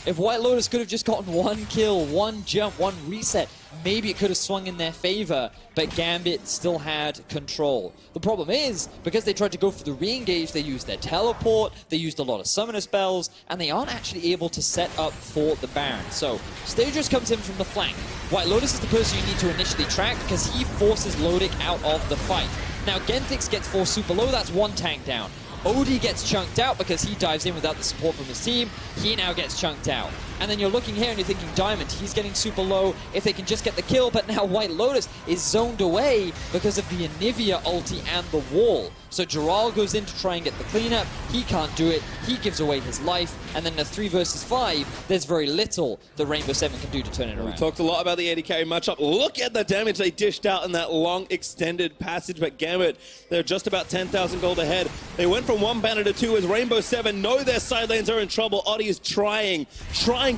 If White Lotus could have just gotten one kill, one jump, one reset, maybe it could have swung in their favor, but Gambit still had control. The problem is, because they tried to go for the re-engage, they used their teleport, they used a lot of summoner spells, and they aren't actually able to set up for the Baron. So, Stejos comes in from the flank. White Lotus is the person you need to initially track because he forces Lodic out of the fight. Now, Gentix gets forced super low, that's one tank down. Odie gets chunked out because he dives in without the support from his team. He now gets chunked out. And then you're looking here and you're thinking, Diamond, he's getting super low if they can just get the kill, but now White Lotus is zoned away because of the Anivia ulti and the wall. So Giral goes in to try and get the cleanup. He can't do it. He gives away his life. And then in a 3 versus 5, there's very little that Rainbow 7 can do to turn it around. We talked a lot about the AD carry matchup. Look at the damage they dished out in that long extended passage. But Gambit, they're just about 10,000 gold ahead. They went from 1 banner to 2 as Rainbow 7 know their side lanes are in trouble. Oddie is trying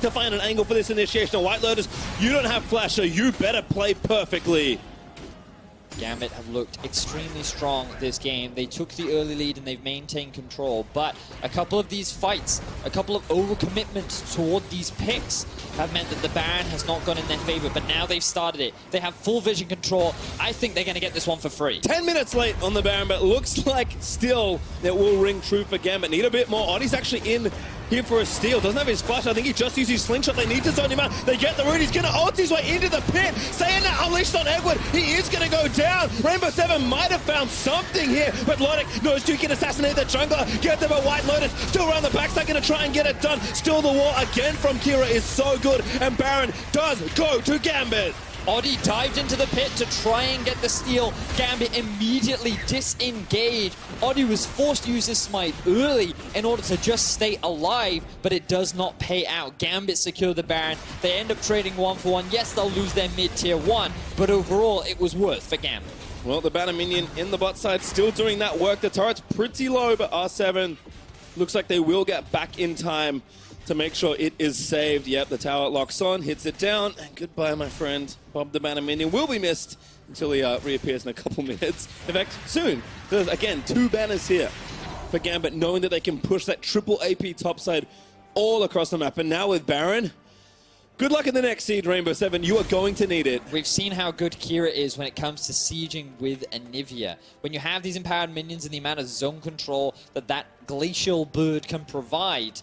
to find an angle for this initiation. White Lotus, you don't have flash, so you better play perfectly. Gambit have looked extremely strong this game. They took the early lead and they've maintained control, but a couple of these fights, a couple of overcommitments toward these picks have meant that the Baron has not gone in their favor, but now they've started it. They have full vision control. I think they're going to get this one for free. 10 minutes late on the Baron, but looks like still that will ring true for Gambit. Need a bit more. Oddie's actually in here for a steal. Doesn't have his flash. I think he just used his slingshot. They need to zone him out. They get the root. He's going to ult his way into the pit. Saying that unleashed on Edward. He is going to go down. Rainbow 7 might have found something here, but Lodic knows you can assassinate the jungler. Get them a White Lotus. Still around the backside. Going to try and get it done. Still the wall again from Kira is so good. And Baron does go to Gambit. Oddie dived into the pit to try and get the steal. Gambit immediately disengaged. Oddie was forced to use his smite early in order to just stay alive, but it does not pay out. Gambit secure the Baron. They end up trading 1-for-1. Yes, they'll lose their mid-tier 1, but overall it was worth for Gambit. Well, the Banner Minion in the bot side still doing that work. The turret's pretty low, but R7 looks like they will get back in time to make sure it is saved. Yep, the tower locks on, hits it down, and goodbye, my friend. Bob the Banner Minion will be missed until he reappears in a couple minutes. In fact, soon. There's, again, 2 banners here for Gambit, knowing that they can push that triple AP topside all across the map. And now with Baron, good luck in the next seed, Rainbow 7. You are going to need it. We've seen how good Kira is when it comes to sieging with Anivia. When you have these empowered minions and the amount of zone control that glacial bird can provide,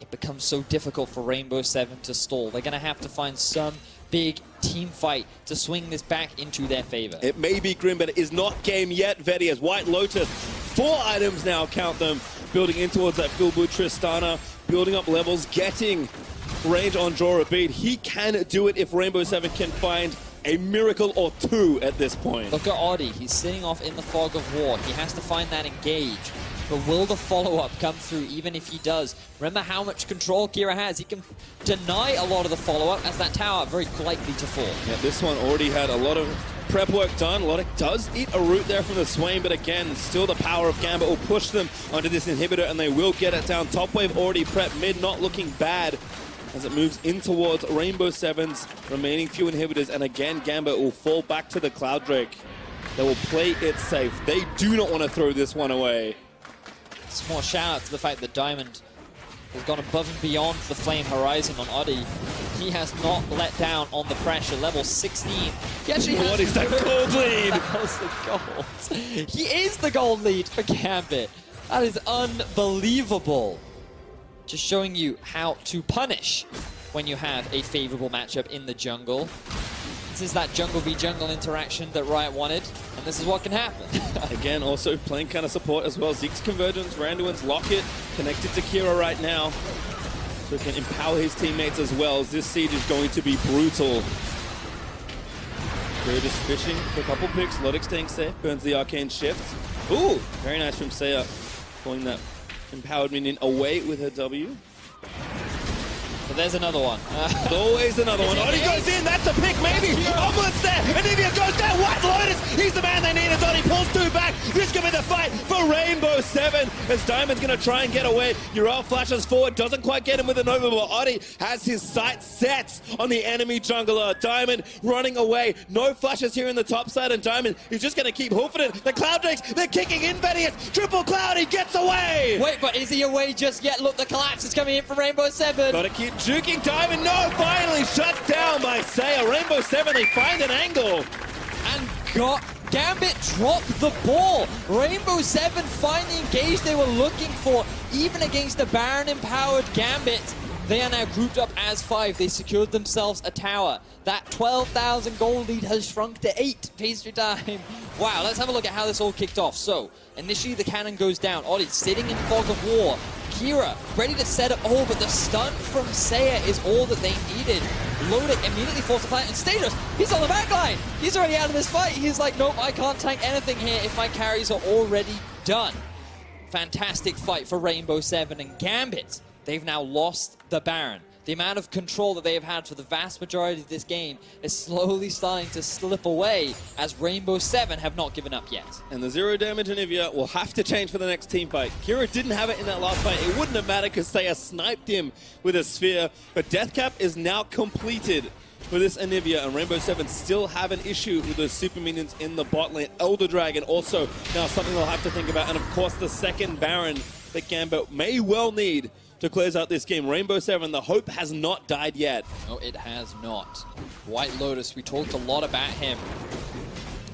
it becomes so difficult for Rainbow 7 to stall. They're going to have to find some big team fight to swing this back into their favor. It may be grim, but it is not game yet, Vedi, as White Lotus, 4 items now, count them, building in towards that Filbu Tristana, building up levels, getting range on Draw a beat. He can do it if Rainbow 7 can find a miracle or two at this point. Look at Audi. He's sitting off in the fog of war. He has to find that engage. But will the follow-up come through even if he does? Remember how much control Kira has. He can deny a lot of the follow-up as that tower very likely to fall. Yeah, this one already had a lot of prep work done. Lotic does eat a root there from the Swain, but again, still the power of Gambit will push them onto this inhibitor, and they will get it down. Top wave already prepped, mid not looking bad as it moves in towards Rainbow Seven's remaining few inhibitors, and again, Gambit will fall back to the Cloud Drake. They will play it safe. They do not want to throw this one away. Small shout out to the fact that Diamond has gone above and beyond the Flame Horizon on Audi. He has not let down on the pressure. Level 16. He actually has... What is that gold lead? That was the gold. He is the gold lead for Gambit. That is unbelievable. Just showing you how to punish when you have a favorable matchup in the jungle. This is that jungle v jungle interaction that Riot wanted, and this is what can happen. Again, also playing kind of support as well. Zeke's Convergence, Randuin's Locket connected to Kira right now, so he can empower his teammates as well, as this siege is going to be brutal. Kira just fishing for a couple picks. Lotic staying safe, burns the Arcane Shift. Ooh, very nice from Seiya, pulling that empowered minion away with her W. But there's another one. There's always another one. Odi goes in, that's a pick, maybe. Omelet's there, Anivia goes down. White Lotus, he's the man they need as Odi pulls two back. This could be the fight for Rainbow 7 as Diamond's going to try and get away. Uriel flashes forward, doesn't quite get him with a Nova, but Odi has his sights set on the enemy jungler. Diamond running away. No flashes here in the top side, and Diamond is just going to keep hoofing it. The Cloud Drakes, they're kicking in Vedius. Triple Cloud, he gets away. Wait, but is he away just yet? Look, the collapse is coming in from Rainbow 7. Gotta keep juking Diamond. No, finally shut down by Seiya. Rainbow 7, they find an angle. And Gambit dropped the ball. Rainbow 7 finally engaged they were looking for. Even against the Baron empowered Gambit, they are now grouped up as 5. They secured themselves a tower. That 12,000 gold lead has shrunk to 8. Pastry time. Wow, let's have a look at how this all kicked off. So, initially the cannon goes down. Odi sitting in fog of war. Kira ready to set up. Oh, but the stun from Seiya is all that they needed. Lotic immediately falls to plant, and Status, he's on the back line. He's already out of this fight. He's like, nope, I can't tank anything here if my carries are already done. Fantastic fight for Rainbow 7 and Gambit. They've now lost the Baron. The amount of control that they have had for the vast majority of this game is slowly starting to slip away as Rainbow 7 have not given up yet. And the zero damage Anivia will have to change for the next team fight. Kira didn't have it in that last fight. It wouldn't have mattered because Seiya sniped him with a sphere. But Death Cap is now completed for this Anivia, and Rainbow 7 still have an issue with those super minions in the bot lane. Elder Dragon also now something they'll have to think about. And of course the second Baron that Gambit may well need to close out this game. Rainbow 7, the hope has not died yet. No, it has not. White Lotus, we talked a lot about him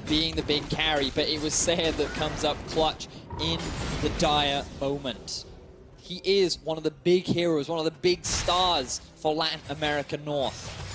being the big carry, but it was Seiya that comes up clutch in the dire moment. He is one of the big heroes, one of the big stars for Latin America North.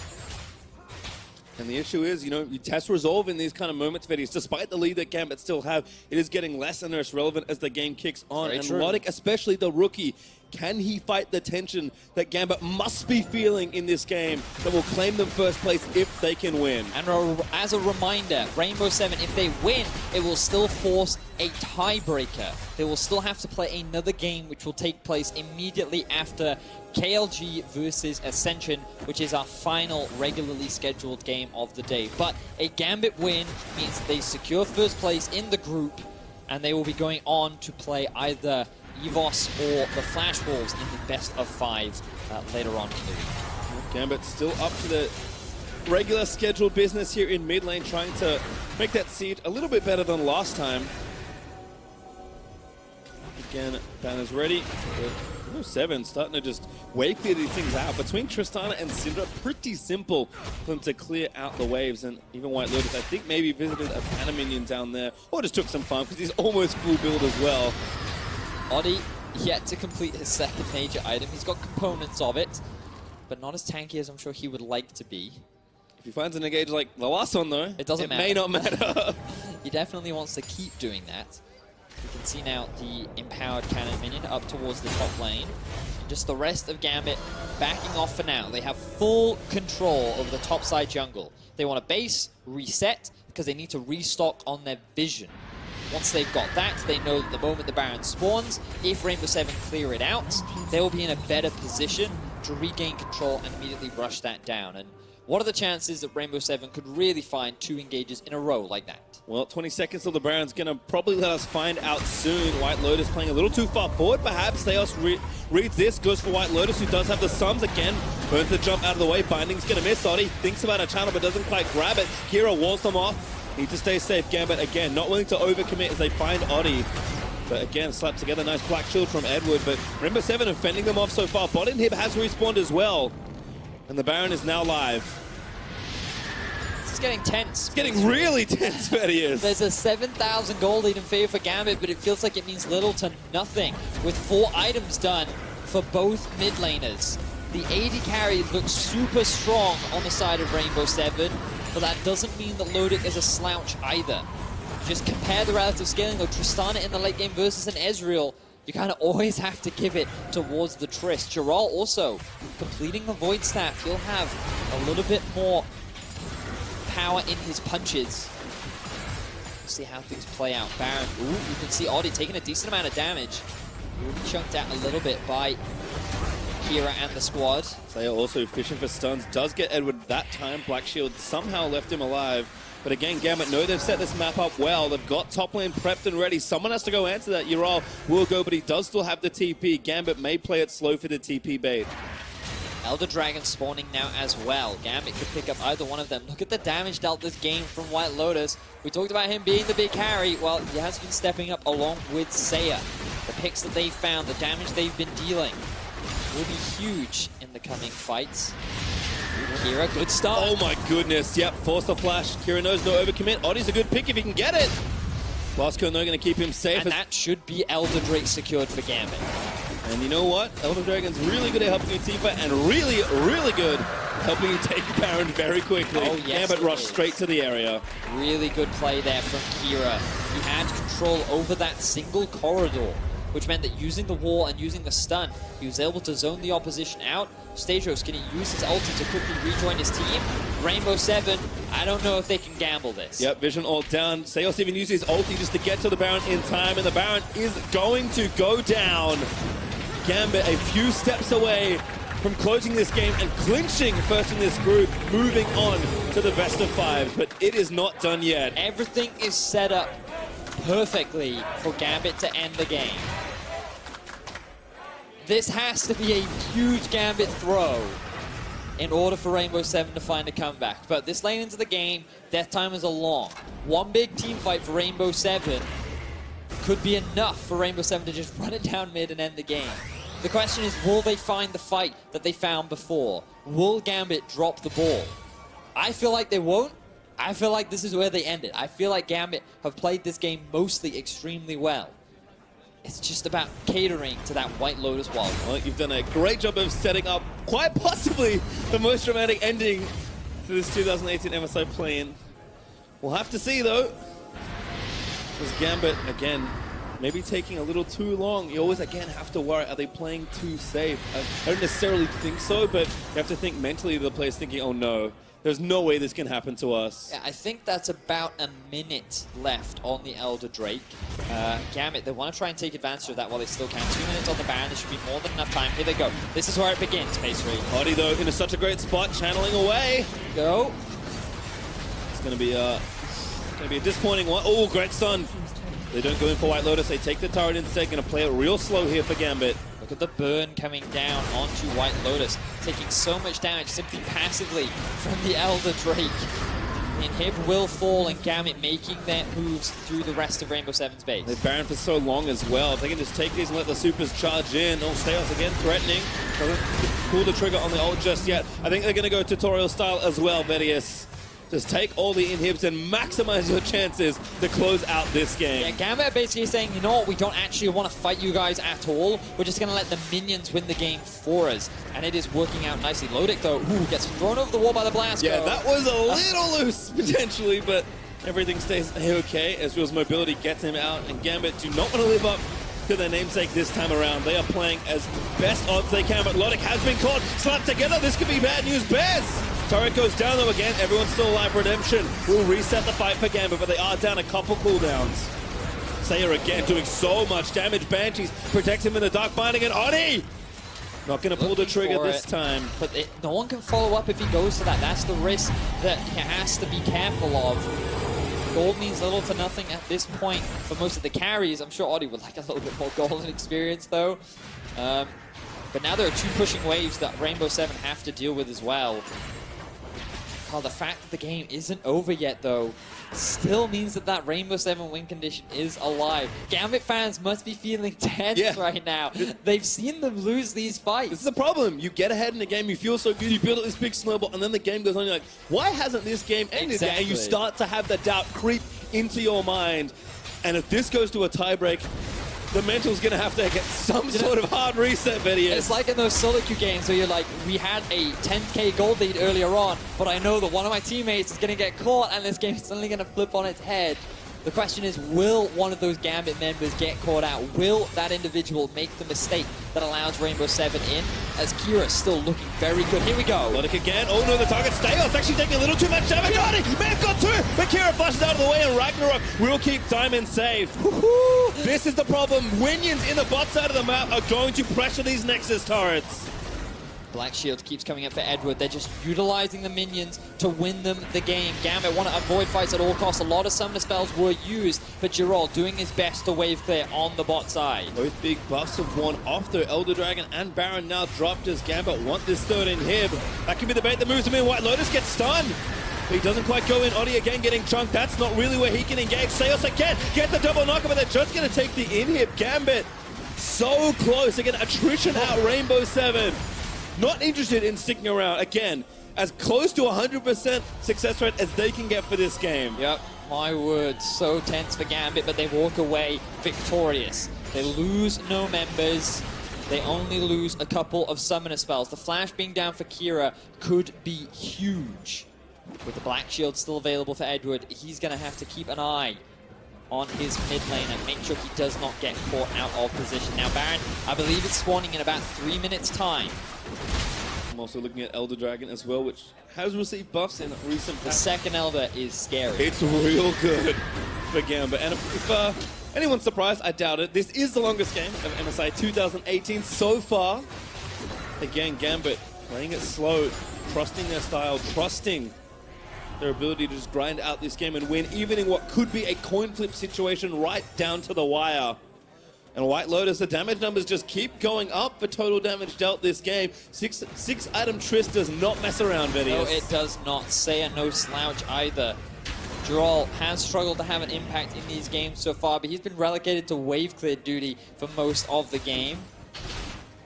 And the issue is, you know, you test resolve in these kind of moments, Vedius. Despite the lead that Gambit still have, it is getting less and less relevant as the game kicks on. Very and true. Lotic, especially the rookie, can he fight the tension that Gambit must be feeling in this game that will claim them first place if they can win? And as a reminder, Rainbow 7, if they win, it will still force a tiebreaker. They will still have to play another game which will take place immediately after KLG versus Ascension, which is our final regularly scheduled game of the day. But a Gambit win means they secure first place in the group, and they will be going on to play either EVOS or the Flash Wolves in the best of 5 later on in the week. Gambit still up to the regular scheduled business here in mid lane, trying to make that seed a little bit better than last time. Again, Banner's ready. Rainbow 7 starting to just way clear these things out. Between Tristana and Syndra, pretty simple for them to clear out the waves. And even White Lotus, I think, maybe visited a Banner minion down there, or just took some farm because he's almost full build as well. Odi yet to complete his second major item. He's got components of it, but not as tanky as I'm sure he would like to be. If he finds an engage like the last one, though, it may not matter. He definitely wants to keep doing that. You can see now the empowered cannon minion up towards the top lane. And just the rest of Gambit backing off for now. They have full control over the top side jungle. They want to base, reset, because they need to restock on their vision. Once they've got that, they know that the moment the Baron spawns, if Rainbow Seven clear it out, they will be in a better position to regain control and immediately rush that down. And what are the chances that Rainbow Seven could really find 2 engages in a row like that? Well, 20 seconds till the Baron's going to probably let us find out soon. White Lotus playing a little too far forward, perhaps. Theos reads this, goes for White Lotus, who does have the sums again. Burns the jump out of the way. Binding's going to miss. Oddie thinks about a channel, but doesn't quite grab it. Kira walls them off. Need to stay safe. Gambit, again, not willing to overcommit as they find Oddie. But again, slapped together. Nice Black Shield from Edward. But Rainbow Seven are fending them off so far. Bot Inhib has respawned as well. And the Baron is now live. It's getting tense. It's getting really tense, Thaddeus. There's a 7,000 gold lead in favor for Gambit, but it feels like it means little to nothing with 4 items done for both mid laners. The AD carry looks super strong on the side of Rainbow Seven, but that doesn't mean that Lodic is a slouch either. Just compare the relative scaling though. Tristana in the late game versus an Ezreal, you kind of always have to give it towards the Trist. Giral also completing the Void Staff. He'll have a little bit more power in his punches. We'll see how things play out. Baron, ooh, you can see Oddie taking a decent amount of damage. He'll be chunked out a little bit by Kira and the squad. They are also fishing for stuns. Does get Edward that time. Black Shield somehow left him alive. But again, Gambit know they've set this map up well. They've got top lane prepped and ready. Someone has to go answer that. Ural will go, but he does still have the TP. Gambit may play it slow for the TP bait. Elder Dragon spawning now as well. Gambit could pick up either one of them. Look at the damage dealt this game from White Lotus. We talked about him being the big carry. Well, he has been stepping up along with Saya. The picks that they found, the damage they've been dealing will be huge in the coming fights. Kira, good start. Oh my goodness, yep, force the flash. Kira knows no overcommit. Oddie's a good pick if he can get it. Blasco no going to keep him safe. And that should be Elder Drake secured for Gambit. And you know what? Elder Dragon's really good at helping you Tifa and really, really good helping you take Baron very quickly. Oh, yes, Gambit rushed straight to the area. Really good play there from Kira. He had control over that single corridor, which meant that using the wall and using the stun, he was able to zone the opposition out. Stagos, can he use his ulti to quickly rejoin his team? Rainbow Seven, I don't know if they can gamble this. Yep, Vision ult down. Seos even uses his ulti just to get to the Baron in time, and the Baron is going to go down. Gambit a few steps away from closing this game and clinching first in this group, moving on to the best of 5, but it is not done yet. Everything is set up perfectly for Gambit to end the game. This has to be a huge Gambit throw in order for Rainbow Seven to find a comeback. But this lane into the game, death time is long. One big team fight for Rainbow Seven could be enough for Rainbow Seven to just run it down mid and end the game. The question is, will they find the fight that they found before? Will Gambit drop the ball? I feel like they won't. I feel like this is where they end it. I feel like Gambit have played this game mostly extremely well. It's just about catering to that White Lotus wall. Well, you've done a great job of setting up quite possibly the most dramatic ending to this 2018 MSI Play-In. We'll have to see though. Because Gambit, again, maybe taking a little too long. You always, again, have to worry, are they playing too safe? I don't necessarily think so, but you have to think mentally the player's thinking, oh no, there's no way this can happen to us. Yeah, I think that's about a minute left on the Elder Drake. Gambit, they want to try and take advantage of that while they still can. 2 minutes on the Baron, there should be more than enough time. Here they go. This is where it begins, Pace 3. Oddie, though, in such a great spot, channeling away. Go. It's going to be a disappointing one. Oh, great stun. They don't go in for White Lotus. They take the turret instead. Going to play it real slow here for Gambit. Look at the burn coming down onto White Lotus, taking so much damage simply passively from the Elder Drake. Inhib will fall and Gambit making their moves through the rest of Rainbow Seven's base. They've Baron for so long as well. If they can just take these and let the supers charge in. Oh, Steos again threatening. Doesn't pull the trigger on the ult just yet. I think they're going to go tutorial style as well, Vedius. Just take all the inhibs and maximize your chances to close out this game. Yeah, Gambit basically saying, you know what, we don't actually want to fight you guys at all. We're just going to let the minions win the game for us. And it is working out nicely. Lodic, though, gets thrown over the wall by the blast. Yeah, that was a little loose, potentially, but everything stays okay. Ezreal's mobility gets him out, and Gambit do not want to live up to their namesake this time around. They are playing as best odds they can, but Lodic has been caught. Slapped together, this could be bad news. Bears! Turret goes down though again. Everyone's still alive. Redemption will reset the fight for Gambit, but they are down a couple cooldowns. Sayer again doing so much damage. Banshees protect him in the Dark Binding, and Oni not going to pull the trigger this time. But no one can follow up if he goes to that. That's the risk that he has to be careful of. Gold means little to nothing at this point for most of the carries. I'm sure Audi would like a little bit more golden experience though. But now there are two pushing waves that Rainbow 7 have to deal with as well. Oh, the fact that the game isn't over yet, though, still means that that Rainbow 7 win condition is alive. Gambit fans must be feeling tense right now. They've seen them lose these fights. This is the problem. You get ahead in the game, you feel so good, you build up this big snowball, and then the game goes on, you're like, why hasn't this game ended yet? And you start to have the doubt creep into your mind. And if this goes to a tiebreak, the mental's going to have to get some sort of hard reset video. It's like in those solo queue games where you're like, we had a 10k gold lead earlier on, but I know that one of my teammates is going to get caught and this game is suddenly going to flip on its head. The question is, will one of those Gambit members get caught out? Will that individual make the mistake that allows Rainbow 7 in? As Kira's still looking very good. Here we go. Logic again. Oh no, the target Stale's actually taking a little too much damage. Oh, he may have got two, but Kira flashes out of the way and Ragnarok will keep Diamond safe. This is the problem. Winions in the bot side of the map are going to pressure these Nexus turrets. Black Shield keeps coming up for Edward. They're just utilizing the minions to win them the game. Gambit want to avoid fights at all costs. A lot of summoner spells were used, but Girol doing his best to wave clear on the bot side. Both big buffs have worn off though. Elder Dragon and Baron now dropped as Gambit want this third inhib. That could be the bait that moves him in. White Lotus gets stunned. But he doesn't quite go in. Odi again getting chunked. That's not really where he can engage. Seos again gets the double knocker, but they're just going to take the inhib. Gambit so close. Again, attrition out Rainbow 7. Not interested in sticking around. Again, as close to 100% success rate as they can get for this game. Yep, my word, so tense for Gambit, but they walk away victorious. They lose no members. They only lose a couple of summoner spells. The flash being down for Kira could be huge. With the Black Shield still available for Edward, he's going to have to keep an eye on his mid lane and make sure he does not get caught out of position. Now Baron, I believe it's spawning in about 3 minutes time. I'm also looking at Elder Dragon as well, which has received buffs in recent The second Elder is scary. It's real good for Gambit. And if anyone's surprised, I doubt it. This is the longest game of MSI 2018 so far. Again, Gambit playing it slow, trusting their style, trusting their ability to just grind out this game and win, even in what could be a coin flip situation right down to the wire. And White Lotus, the damage numbers just keep going up for total damage dealt this game. Six item Triss does not mess around, Vedius. No, it does not. Say no slouch either. Droll has struggled to have an impact in these games so far, but he's been relegated to wave clear duty for most of the game.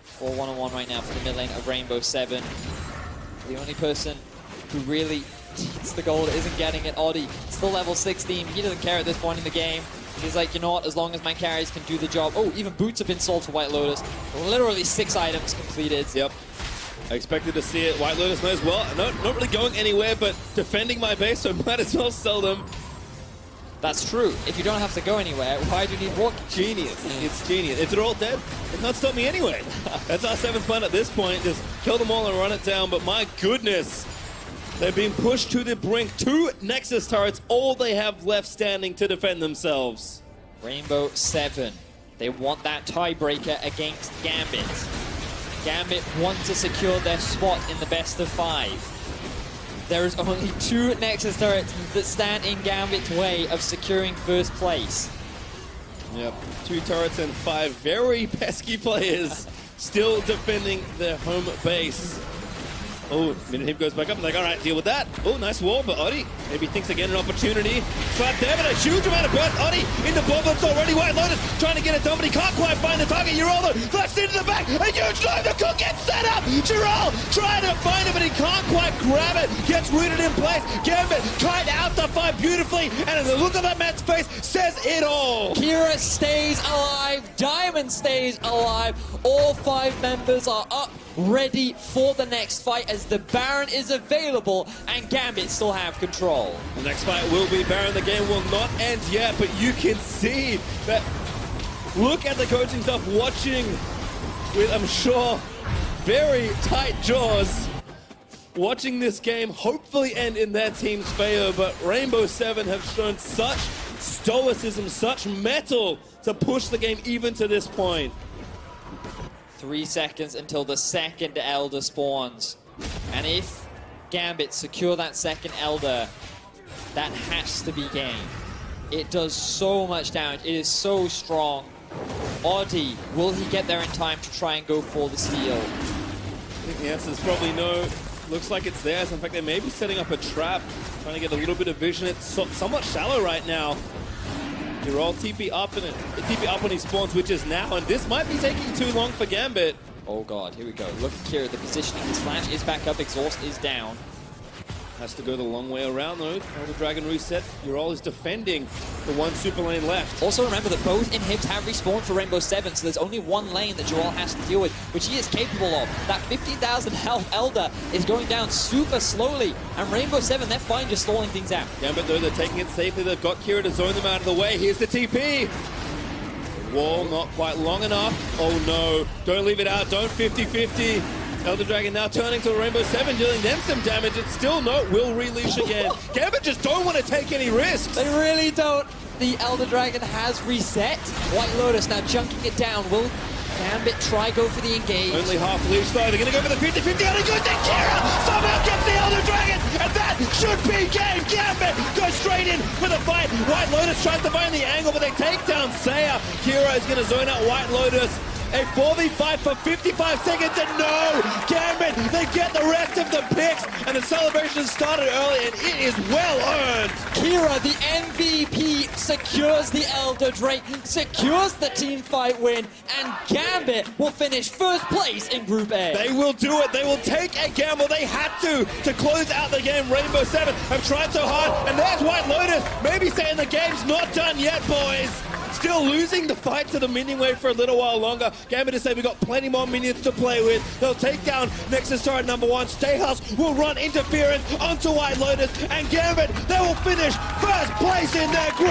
4 1-on-1 right now for the mid lane of Rainbow 7. The only person who really needs the gold isn't getting it. Odi, still level 16. He doesn't care at this point in the game. He's like, you know what, as long as my carries can do the job. Oh, even boots have been sold to White Lotus. Literally 6 items completed. Yep. I expected to see it. White Lotus knows, well, not really going anywhere, but defending my base, so might as well sell them. That's true. If you don't have to go anywhere, why do you need walk? Genius. It's genius. If they're all dead, it's not stop me anyway. That's our 7th plan at this point. Just kill them all and run it down. But my goodness, they're being pushed to the brink. 2 Nexus turrets, all they have left standing to defend themselves. Rainbow 7. They want that tiebreaker against Gambit. Gambit want to secure their spot in the best of 5. There is only 2 Nexus turrets that stand in Gambit's way of securing first place. Yep, 2 turrets and 5 very pesky players still defending their home base. Oh, Minute goes back up and like, all right, deal with that. Oh, nice wall, but Odi maybe thinks again an opportunity. Slap there, but a huge amount of burst. Odi into bomb-ups already. White Lotus trying to get it done, but he can't quite find the target. Giraldo flashed into the back. A huge dive. The cook gets set up. Giraldo trying to find it, but he can't quite grab it. Gets rooted in place. Gambit kite out the fight beautifully, and the look of that man's face says it all. Kira stays alive. Diamond stays alive. All 5 members are up, ready for the next fight as the Baron is available and Gambit still have control. The next fight will be Baron. The game will not end yet, but you can see that. Look at the coaching staff watching with, I'm sure, very tight jaws. watching this game hopefully end in their team's favor, but Rainbow Seven have shown such stoicism, such mettle to push the game even to this point. 3 seconds until the second Elder spawns. And if Gambit secure that second Elder, that has to be game. It does so much damage. It is so strong. Audi, will he get there in time to try and go for the steal? I think the answer is probably no. Looks like it's theirs. In fact, they may be setting up a trap, trying to get a little bit of vision. It's somewhat shallow right now. You're all TP up when he spawns, which is now, and this might be taking too long for Gambit. Oh god, here we go. Look at Kira, the positioning. His flash is back up, exhaust is down. Has to go the long way around though. The Dragon reset. Ural is defending the one super lane left. Also remember that both inhibs have respawned for Rainbow Seven, so there's only one lane that Ural has to deal with, which he is capable of. That 15,000 health Elder is going down super slowly, and Rainbow Seven, they're fine just stalling things out. Gambit though, they're taking it safely. They've got Kira to zone them out of the way. Here's the TP. Wall not quite long enough. Oh no, don't leave it out, don't 50-50. Elder Dragon now turning to Rainbow Seven, dealing them some damage. It's still no, will releash again. Gambit just don't want to take any risks. They really don't. The Elder Dragon has reset. White Lotus now chunking it down. Will Gambit try go for the engage? Only half leash though. They're going to go for the 50-50. And it goes to Kira. Somehow gets the Elder Dragon. And that should be game. Gambit goes straight in with a fight. White Lotus tries to find the angle, but they take down Saya. Kira is going to zone out White Lotus. A 4v5 for 55 seconds, and no! Gambit, they get the rest of the picks, and the celebration started early, and it is well earned. Kira, the MVP, secures the Elder Drake, secures the team fight win, and Gambit will finish first place in Group A. They will do it. They will take a gamble. They had to close out the game. Rainbow Seven have tried so hard, and there's White Lotus, maybe saying the game's not done yet, boys. Still losing the fight to the minion wave for a little while longer. Gambit has said we've got plenty more minions to play with. They'll take down Nexus turret number 1. Stayhouse will run interference onto White Lotus, and Gambit, they will finish first place in their group.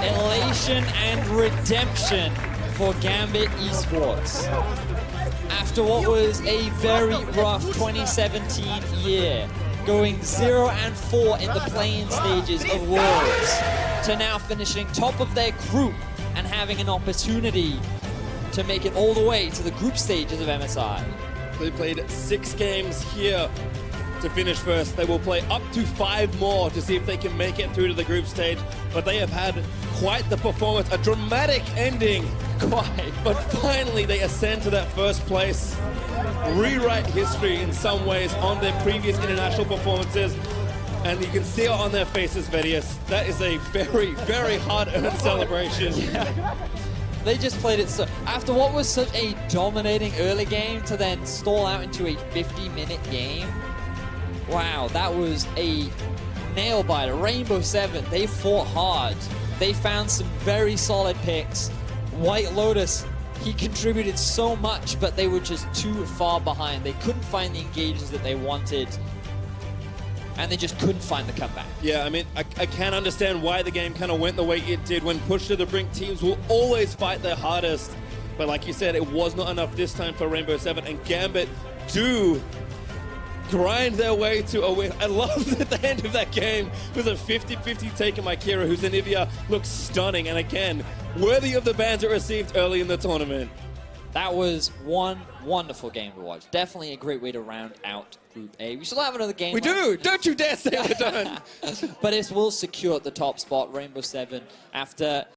Elation and redemption for Gambit Esports. After what was a very rough 2017 year, going 0-4 in the play-in stages of Worlds, to now finishing top of their group and having an opportunity to make it all the way to the group stages of MSI. They played 6 games here to finish first. They will play up to 5 more to see if they can make it through to the group stage, but they have had quite the performance, a dramatic ending. Quite, but finally they ascend to that first place, rewrite history in some ways on their previous international performances, and you can see it on their faces, Vedius. That is a very, very hard-earned celebration. Yeah. They just played it so... After what was such a dominating early game to then stall out into a 50-minute game, wow, that was a nail-biter. Rainbow Seven, they fought hard. They found some very solid picks. White Lotus, he contributed so much, but they were just too far behind. They couldn't find the engages that they wanted, and they just couldn't find the comeback. Yeah, I mean, I can't understand why the game kind of went the way it did. When pushed to the brink, teams will always fight their hardest. But like you said, it was not enough this time for Rainbow Seven, and Gambit do grind their way to a win. I love that the end of that game was a 50-50 taken by Kira, whose Anivia looks stunning, and again, worthy of the bans it received early in the tournament. That was one wonderful game to watch. Definitely a great way to round out Group A. We still have another game. We do! Don't you dare say we're done! But it will secure the top spot, Rainbow Seven, after